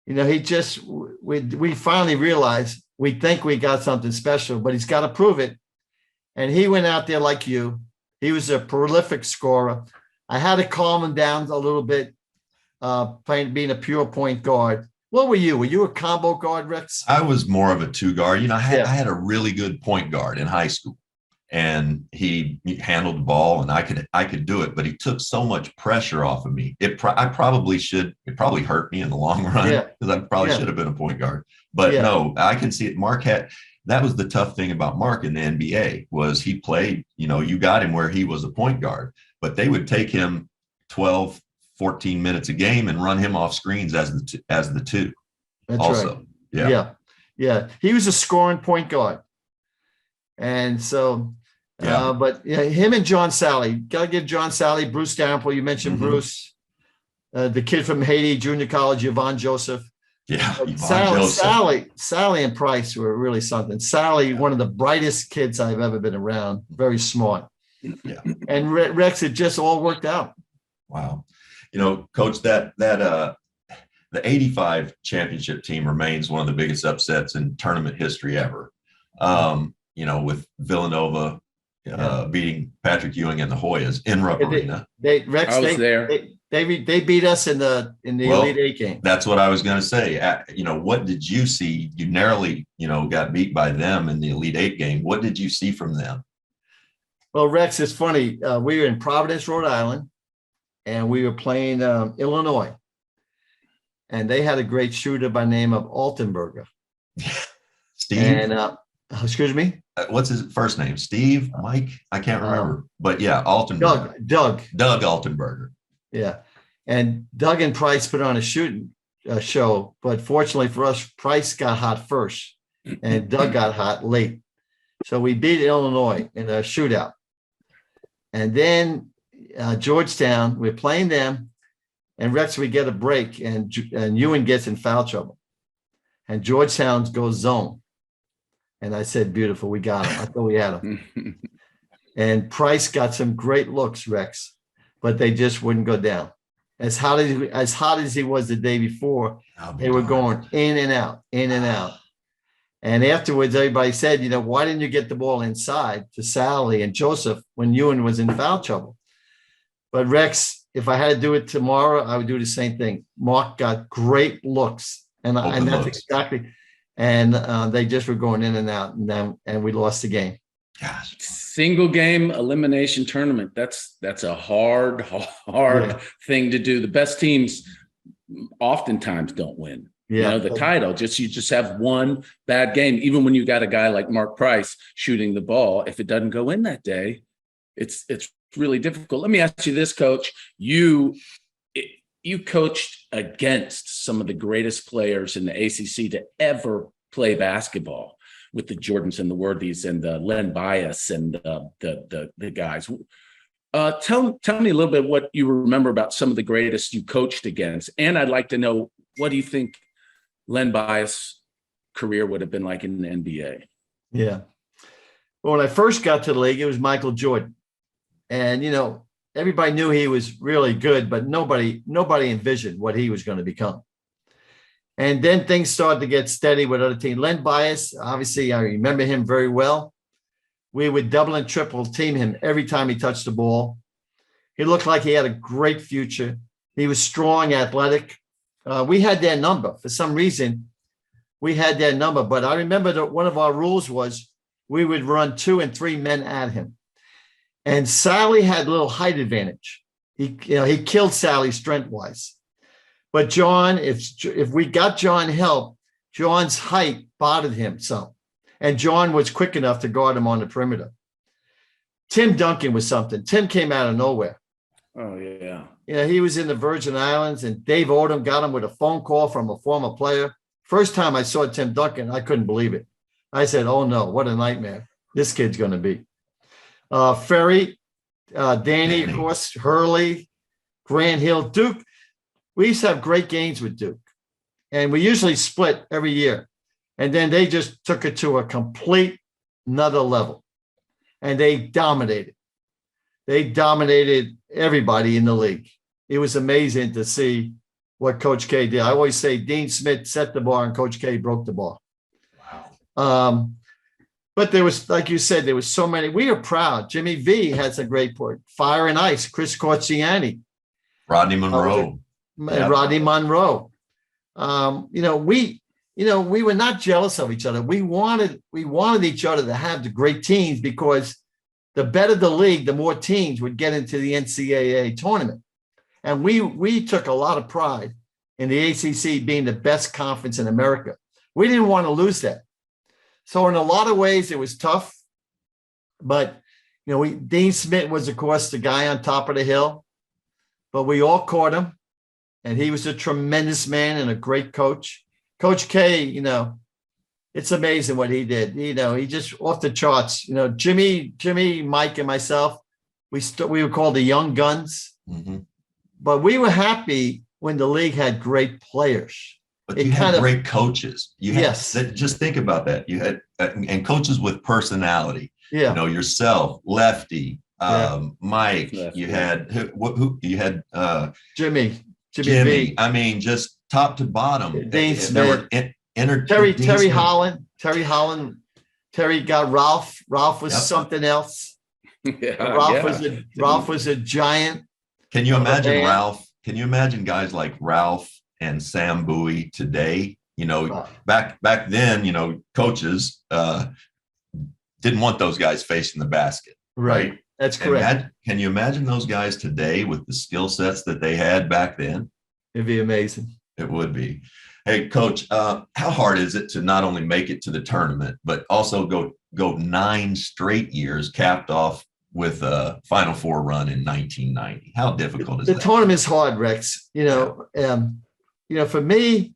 we finally realized we think we got something special, but he's got to prove it. And he went out there like you. He was a prolific scorer. I had to calm him down a little bit, being a pure point guard. What were you? Were you a combo guard, Rex? I was more of a two guard. I had a really good point guard in high school, and he handled the ball, and I could do it, but he took so much pressure off of me. It probably hurt me in the long run because I probably should have been a point guard. But no, I can see it. That was the tough thing about Mark in the NBA was he played, you got him where he was a point guard, but they would take him 12, 14 minutes a game and run him off screens as the two. That's also. Right. Yeah. He was a scoring point guard. And so, but him and John Sally, got to give John Sally, Bruce Dalrymple, you mentioned Bruce, the kid from Haiti, junior college, Yvonne Joseph. Yeah. Sally and Price were really something. Sally, one of the brightest kids I've ever been around, very smart. Yeah. And Rex, it just all worked out. Wow. Coach, the 85 championship team remains one of the biggest upsets in tournament history ever. With Villanova beating Patrick Ewing and the Hoyas in Rupp Arena. I was there. They beat us in the Elite Eight game. That's what I was going to say. What did you see? You narrowly, got beat by them in the Elite Eight game. What did you see from them? Well, Rex, it's funny. We were in Providence, Rhode Island, and we were playing Illinois. And they had a great shooter by name of Altenberger. Steve? And excuse me? What's his first name? Steve? Mike? I can't remember. But yeah, Altenberger. Doug Altenberger. Yeah. And Doug and Price put on a shooting show. But fortunately for us, Price got hot first and Doug got hot late. So we beat Illinois in a shootout. And then Georgetown, we're playing them. And Rex, we get a break, and Ewan gets in foul trouble. And Georgetown goes zone. And I said, beautiful, we got him. I thought we had him. And Price got some great looks, Rex, but they just wouldn't go down. As hot as he was the day before, they were going in and out, in and out. And afterwards, everybody said, why didn't you get the ball inside to Sally and Joseph when Ewan was in foul trouble? But Rex, if I had to do it tomorrow, I would do the same thing. Mark got great looks, and that's looks. Exactly. And they just were going in and out, and we lost the game. Gosh. Single game elimination tournament. That's a hard thing to do. The best teams oftentimes don't win. Yeah. The title. You just have one bad game. Even when you got a guy like Mark Price shooting the ball, if it doesn't go in that day, it's really difficult. Let me ask you this, Coach. You coached against some of the greatest players in the ACC to ever play basketball, with the Jordans and the Worthies and the Len Bias and the guys. Tell me a little bit what you remember about some of the greatest you coached against. And I'd like to know, what do you think Len Bias' career would have been like in the NBA? Yeah. Well, when I first got to the league, it was Michael Jordan. And, everybody knew he was really good, but nobody envisioned what he was going to become. And then things started to get steady with other teams. Len Bias, obviously, I remember him very well. We would double and triple team him every time he touched the ball. He looked like he had a great future. He was strong, athletic. We had their number. For some reason, we had their number. But I remember that one of our rules was we would run 2 and 3 men at him. And Sally had a little height advantage. He killed Sally strength-wise. But John, if we got John help, John's height bothered him some. And John was quick enough to guard him on the perimeter. Tim Duncan was something. Tim came out of nowhere. Oh, yeah. He was in the Virgin Islands, and Dave Odom got him with a phone call from a former player. First time I saw Tim Duncan, I couldn't believe it. I said, oh, no, what a nightmare this kid's going to be. Ferry, Danny, of course, Hurley, Grant Hill, Duke. We used to have great games with Duke, and we usually split every year. And then they just took it to a complete another level, and they dominated. They dominated everybody in the league. It was amazing to see what Coach K did. I always say Dean Smith set the bar and Coach K broke the bar. Wow. But there was, like you said, there was so many. We are proud. Jimmy V has a great point. Fire and Ice, Chris Corciani. Rodney Monroe. Rodney Monroe. We were not jealous of each other. We wanted each other to have the great teams, because the better the league, the more teams would get into the NCAA tournament. And we took a lot of pride in the ACC being the best conference in America. We didn't want to lose that. So in a lot of ways, it was tough. But, Dean Smith was, of course, the guy on top of the hill. But we all caught him. And he was a tremendous man and a great coach. Coach K, it's amazing what he did. He just off the charts. Jimmy, Mike, and myself, we were called the Young Guns. Mm-hmm. But we were happy when the league had great players. But you had great coaches. Yes. Just think about that. You had and coaches with personality. Yeah. Yourself, Lefty, Mike. Lefty. You had who? You had Jimmy. V. I mean, just top to bottom. Dean Smith. Terry Holland. Terry got Ralph. Ralph was something else. Ralph was a giant. Can you imagine Ralph? Can you imagine guys like Ralph and Sam Bowie today? Back then, coaches didn't want those guys facing the basket. Right. That's correct. Can you imagine those guys today with the skill sets that they had back then? It'd be amazing. It would be. Hey, Coach, how hard is it to not only make it to the tournament, but also go 9 straight years, capped off with a Final Four run in 1990? How difficult is The that? tournament's hard, Rex. For me,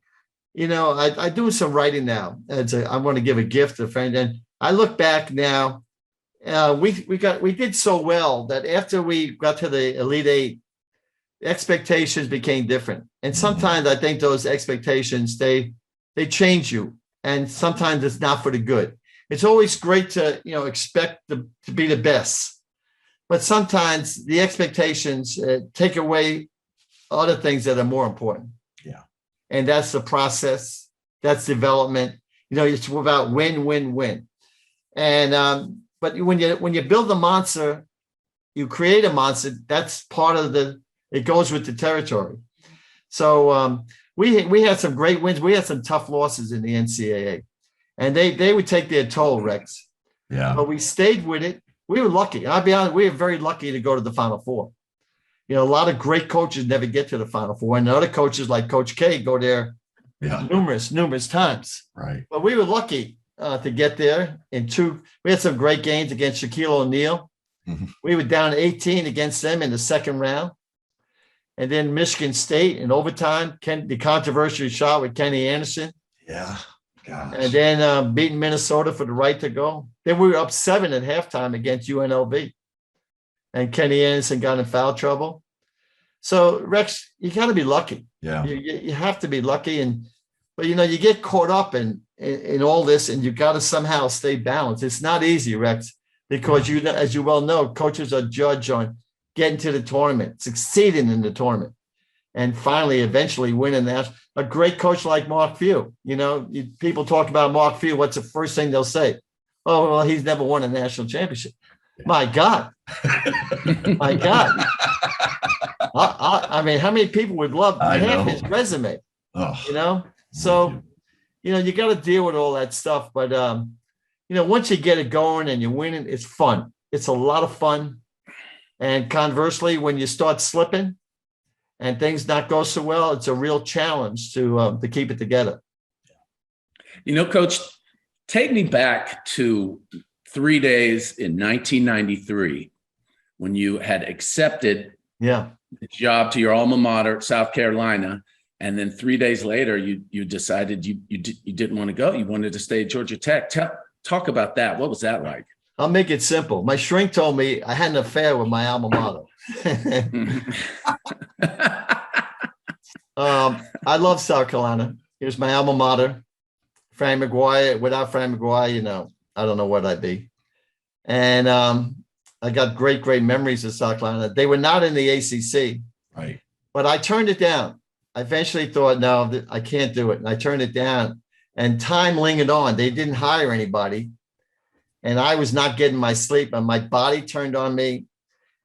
I do some writing now. I want to give a gift to a friend, and I look back now. We did so well that after we got to the Elite Eight, expectations became different. And sometimes I think those expectations, they change you. And sometimes it's not for the good. It's always great to, expect to be the best. But sometimes the expectations take away other things that are more important. Yeah. And that's the process. That's development. It's about win, win, win. And but when you build a monster, you create a monster. That's part of it goes with the territory. So we had some great wins. We had some tough losses in the NCAA, and they would take their toll, Rex. Yeah. But we stayed with it. We were lucky. I'll be honest, we were very lucky to go to the Final Four. A lot of great coaches never get to the Final Four, and other coaches like Coach K go there numerous times. Right. But we were lucky to get there. We had some great games against Shaquille O'Neal. Mm-hmm. We were down 18 against them in the second round. And then Michigan State in overtime, the controversial shot with Kenny Anderson. Yeah. Gosh. And then beating Minnesota for the right to go. Then we were up 7 at halftime against UNLV. And Kenny Anderson got in foul trouble. So, Rex, you got to be lucky. Yeah. You have to be lucky. But you get caught up in all this, and you got to somehow stay balanced. It's not easy, Rex, because as you well know, coaches are judged on getting to the tournament, succeeding in the tournament, and finally, eventually winning that. A great coach like Mark Few, people talk about Mark Few. What's the first thing they'll say? Oh, well, he's never won a national championship. Yeah. My God. My God. I mean, how many people would love to have his resume? Oh. So, you got to deal with all that stuff. But, once you get it going and you win it, it's fun. It's a lot of fun. And conversely, when you start slipping and things not go so well, it's a real challenge to keep it together. Coach, take me back to 3 days in 1993 when you had accepted the job to your alma mater, South Carolina. And then 3 days later, you decided you didn't want to go. You wanted to stay at Georgia Tech. Talk about that. What was that like? I'll make it simple. My shrink told me I had an affair with my alma mater. I love South Carolina. It was my alma mater. Frank McGuire. Without Frank McGuire, I don't know what I'd be. And I got great, great memories of South Carolina. They were not in the ACC. Right. But I turned it down. I eventually thought, no, I can't do it. And I turned it down. And time lingered on. They didn't hire anybody. And I was not getting my sleep. And my body turned on me.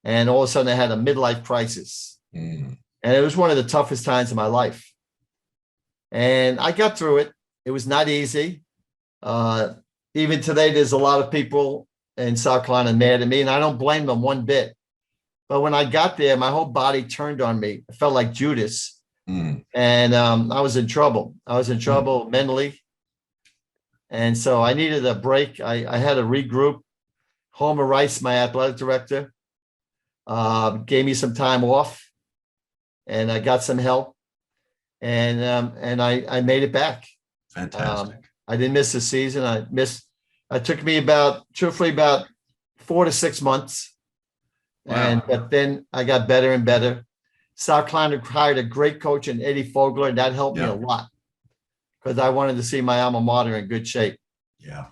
And all of a sudden, I had a midlife crisis. And it was one of the toughest times of my life. And I got through it. It was not easy. Even today, there's a lot of people in South Carolina mad at me. And I don't blame them one bit. But when I got there, my whole body turned on me. I felt like Judas. And I was in trouble. I was in trouble mentally. And so I needed a break. I had to regroup. Homer Rice, my athletic director, gave me some time off. And I got some help. And I made it back. Fantastic. I didn't miss the season. It took me truthfully about 4 to 6 months. Wow. But then I got better and better. South Carolina hired a great coach in Eddie Fogler, and that helped me a lot because I wanted to see my alma mater in good shape. Yeah.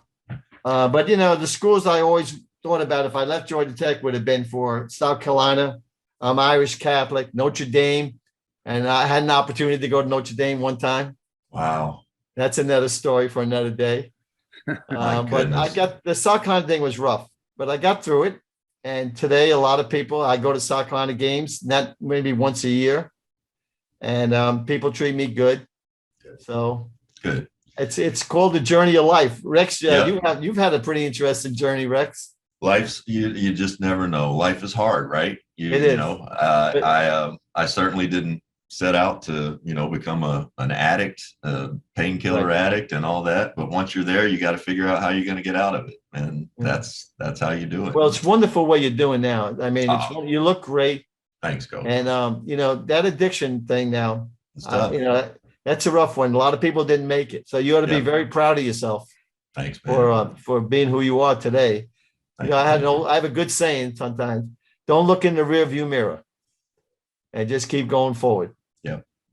But, the schools I always thought about if I left Georgia Tech would have been for South Carolina. I'm Irish Catholic, Notre Dame, and I had an opportunity to go to Notre Dame one time. Wow. That's another story for another day. But I got the South Carolina thing was rough, but I got through it. And today, a lot of people, I go to South Carolina games, not maybe once a year, and people treat me good. So good. It's called the journey of life. Rex, you've had a pretty interesting journey, Rex. life's you just never know. Life is hard, right? It is. I certainly didn't set out to become an addict, a painkiller addict, and all that. But once you're there, you got to figure out how you're going to get out of it, and that's how you do it. Well, it's wonderful what you're doing now. I mean, you look great. Thanks, Coach. And that addiction thing now, that's a rough one. A lot of people didn't make it, so you ought to be very proud of yourself. Thanks, man. For being who you are today. I have a good saying sometimes: don't look in the rearview mirror, and just keep going forward.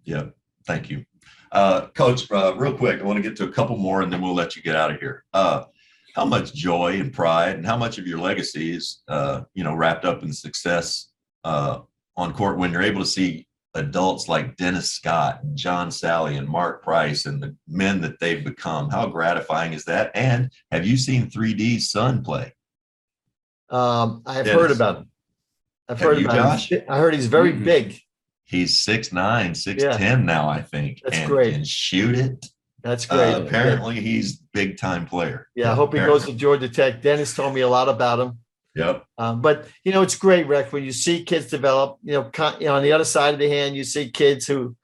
Yeah. Thank you, Coach. Real quick, I want to get to a couple more, and then we'll let you get out of here. How much joy and pride, and how much of your legacy is wrapped up in success on court when you're able to see adults like Dennis Scott, and John Sally, and Mark Price, and the men that they've become? How gratifying is that? And have you seen 3D's son play? I've heard about him. I've heard about Josh? him. I heard he's very big. He's 6'9", 6'10" now, I think. That's great. And shoot it. That's great. Apparently, he's big time player. Yeah, I hope he goes to Georgia Tech. Dennis told me a lot about him. Yep. But it's great, Rex, when you see kids develop. On the other side of the hand, you see kids who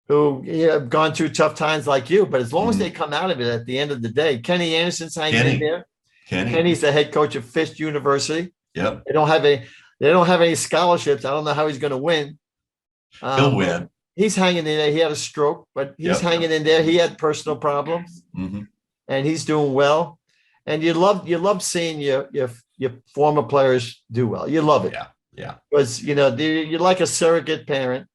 have gone through tough times like you. But as long as they come out of it at the end of the day, Kenny Anderson's hanging in there. Kenny's the head coach of Fisk University. Yep. They don't have any scholarships. I don't know how he's going to win. He'll win. He's hanging in there. He had a stroke, but he's hanging in there. He had personal problems, and he's doing well. And you love seeing your former players do well. You love it. Yeah. Because you're like a surrogate parent,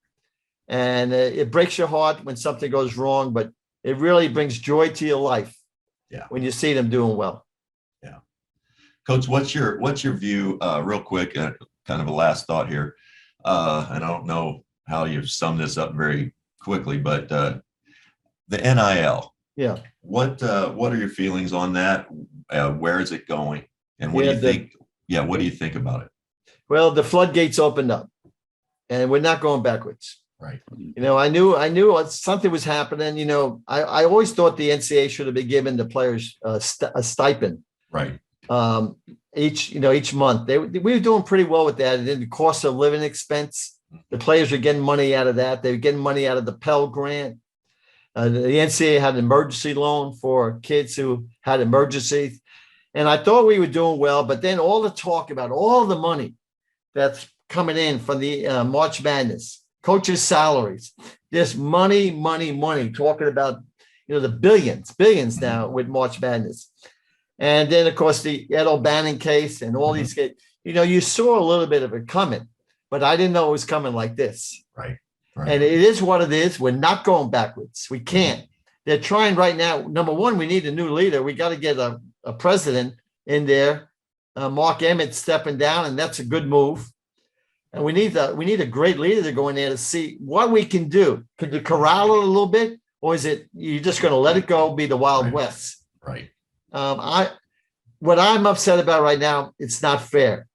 and it breaks your heart when something goes wrong, but it really brings joy to your life. Yeah. When you see them doing well. Yeah. Coach, what's your view? Real quick, kind of a last thought here. And I don't know how you sum this up very quickly, but the NIL. Yeah. What are your feelings on that? Where is it going? And what do you think? Yeah. What do you think about it? Well, the floodgates opened up, and we're not going backwards. Right. I knew something was happening. I always thought the NCAA should have been giving the players a stipend. Right. Each month. We were doing pretty well with that. And then the cost of living expense, the players were getting money out of that. They were getting money out of the Pell Grant. The NCAA had an emergency loan for kids who had emergencies. And I thought we were doing well, but then all the talk about all the money that's coming in from the March Madness, coaches' salaries, just money, talking about, the billions now with March Madness. And then, of course, the Ed O'Bannon case and all these kids, you saw a little bit of it coming, but I didn't know it was coming like this. Right. And it is what it is. We're not going backwards. We can't. They're trying right now. Number one, we need a new leader. We got to get a president in there. Mark Emmett stepping down, and that's a good move. And we need a great leader to go in there to see what we can do. Could you corral it a little bit, or is it you're just going to let it go, be the Wild West? Right. What I'm upset about right now, it's not fair.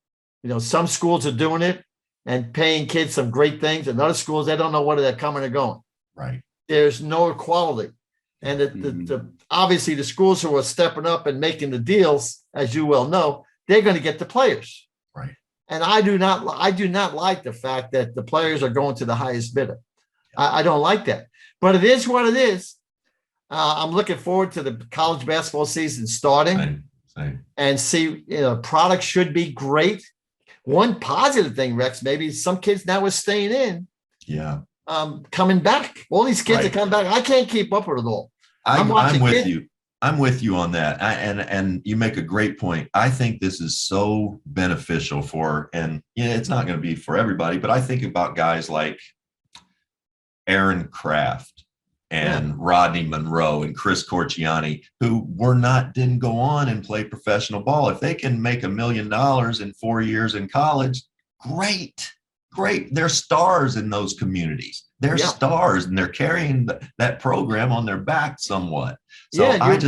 Some schools are doing it and paying kids some great things, and other schools, they don't know whether they're coming or going. Right. There's no equality. And obviously the schools who are stepping up and making the deals, as you well know, they're going to get the players. Right. And I do not like the fact that the players are going to the highest bidder. I don't like that. But it is what it is. I'm looking forward to the college basketball season starting. Same. And see, products should be great. One positive thing, Rex, maybe some kids now are staying in. Yeah. Coming back. All these kids are coming back. I can't keep up with it all. I'm with you. I'm with you on that. And you make a great point. I think this is so beneficial and it's not going to be for everybody, but I think about guys like Aaron Kraft and Rodney Monroe and Chris Corchiani, who didn't go on and play professional ball. If they can make $1 million in 4 years in college, great. They're stars in those communities. They're stars, and they're carrying that program on their back somewhat. So I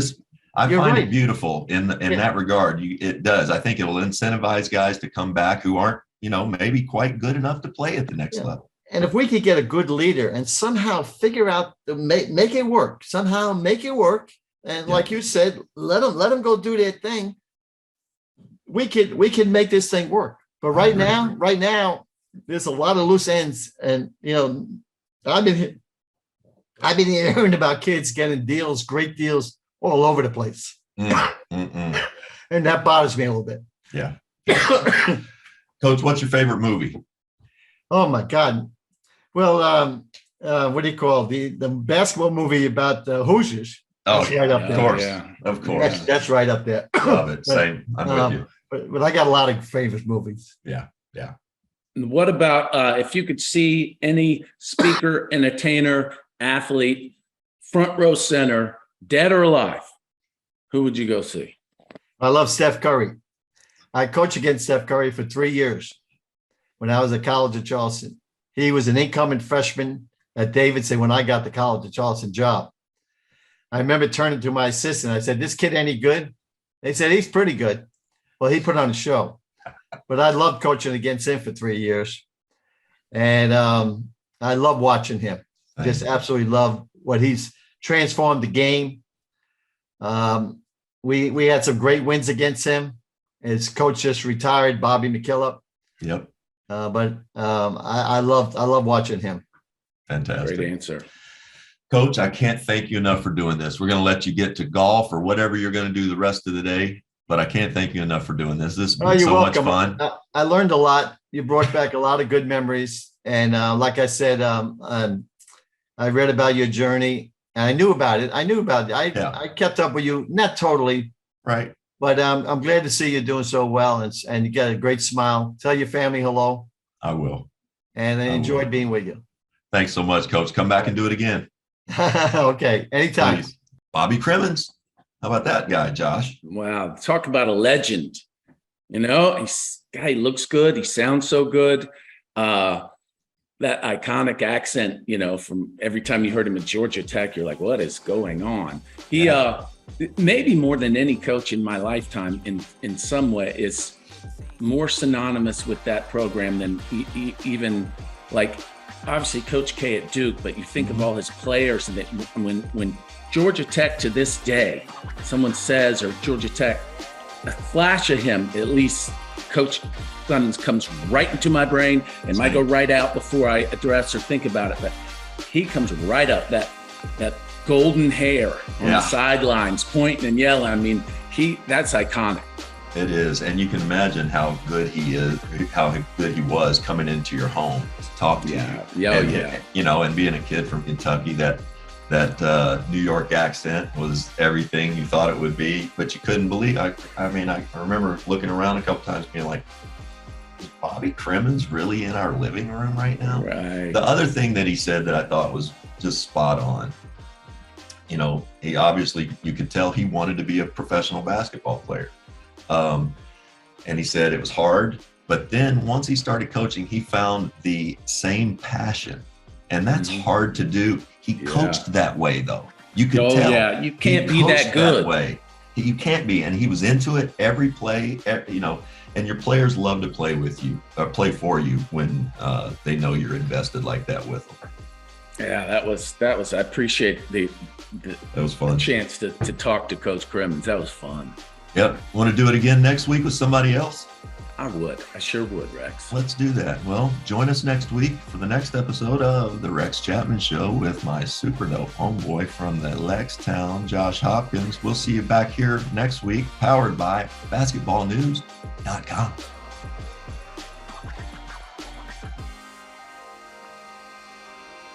find it beautiful in that regard. It does. I think it'll incentivize guys to come back who aren't, maybe quite good enough to play at the next level. And if we could get a good leader and somehow figure out make it work, and like you said, let them go do their thing. we can make this thing work. But right now, there's a lot of loose ends, and I've been hearing about kids getting deals, great deals, all over the place, and that bothers me a little bit. Yeah. Coach, what's your favorite movie? Oh my God! Well, what do you call the basketball movie about the Hoosiers? Oh, that's right up there. Of course, Yeah. of course. That's right up there. Love it. Same. I'm with you. But I got a lot of favorite movies. Yeah. What about if you could see any speaker, entertainer, athlete, front row center, dead or alive, who would you go see? I love Steph Curry. I coached against Steph Curry for 3 years when I was at College of Charleston. He was an incoming freshman at Davidson when I got the College of Charleston job. I remember turning to my assistant. I said, "This kid any good?" They said, "He's pretty good." Well, he put on a show. But I loved coaching against him for 3 years. And I love watching him. Just absolutely love what he's transformed the game. We had some great wins against him. His coach just retired, Bobby McKillop. Yep. But I love watching him. Fantastic. Great answer. Coach, I can't thank you enough for doing this. We're going to let you get to golf or whatever you're going to do the rest of the day. But I can't thank you enough for doing this. This has been so much fun. I learned a lot. You brought back a lot of good memories. And like I said, I read about your journey. And I knew about it. I kept up with you, not totally. Right. But I'm glad to see you doing so well. And you got a great smile. Tell your family hello. I will. And I enjoyed being with you. Thanks so much, Coach. Come back and do it again. Okay. Anytime. Please. Bobby Cremins. How about that guy, Josh? Wow. Talk about a legend. Guy looks good. He sounds so good. That iconic accent, from every time you heard him at Georgia Tech, you're like, what is going on? He, maybe more than any coach in my lifetime in some way is more synonymous with that program than even like obviously Coach K at Duke, but you think of all his players and that when Georgia Tech to this day, someone says, or Georgia Tech, a flash of him, at least Coach Cremins comes right into my brain and might go right out before I address or think about it. But he comes right up, that golden hair on the sidelines, pointing and yelling. I mean, that's iconic. It is. And you can imagine how good he is, how good he was coming into your home to talk to you. And being a kid from Kentucky, that New York accent was everything you thought it would be, but you couldn't believe. I remember looking around a couple times being like, is Bobby Cremins really in our living room right now? Right. The other thing that he said that I thought was just spot on, he obviously, you could tell he wanted to be a professional basketball player. And he said it was hard, but then once he started coaching, he found the same passion, and that's hard to do. He coached that way, though. You could tell. Yeah, you can't be that good. That way. You can't be, and he was into it every play. And your players love to play with you, or play for you when they know you're invested like that with them. Yeah, that was. I appreciate that was fun. The chance to talk to Coach Cremins. That was fun. Yep. Want to do it again next week with somebody else? I would. I sure would, Rex. Let's do that. Well, join us next week for the next episode of The Rex Chapman Show with my super dope homeboy from the Lextown, Josh Hopkins. We'll see you back here next week, powered by basketballnews.com.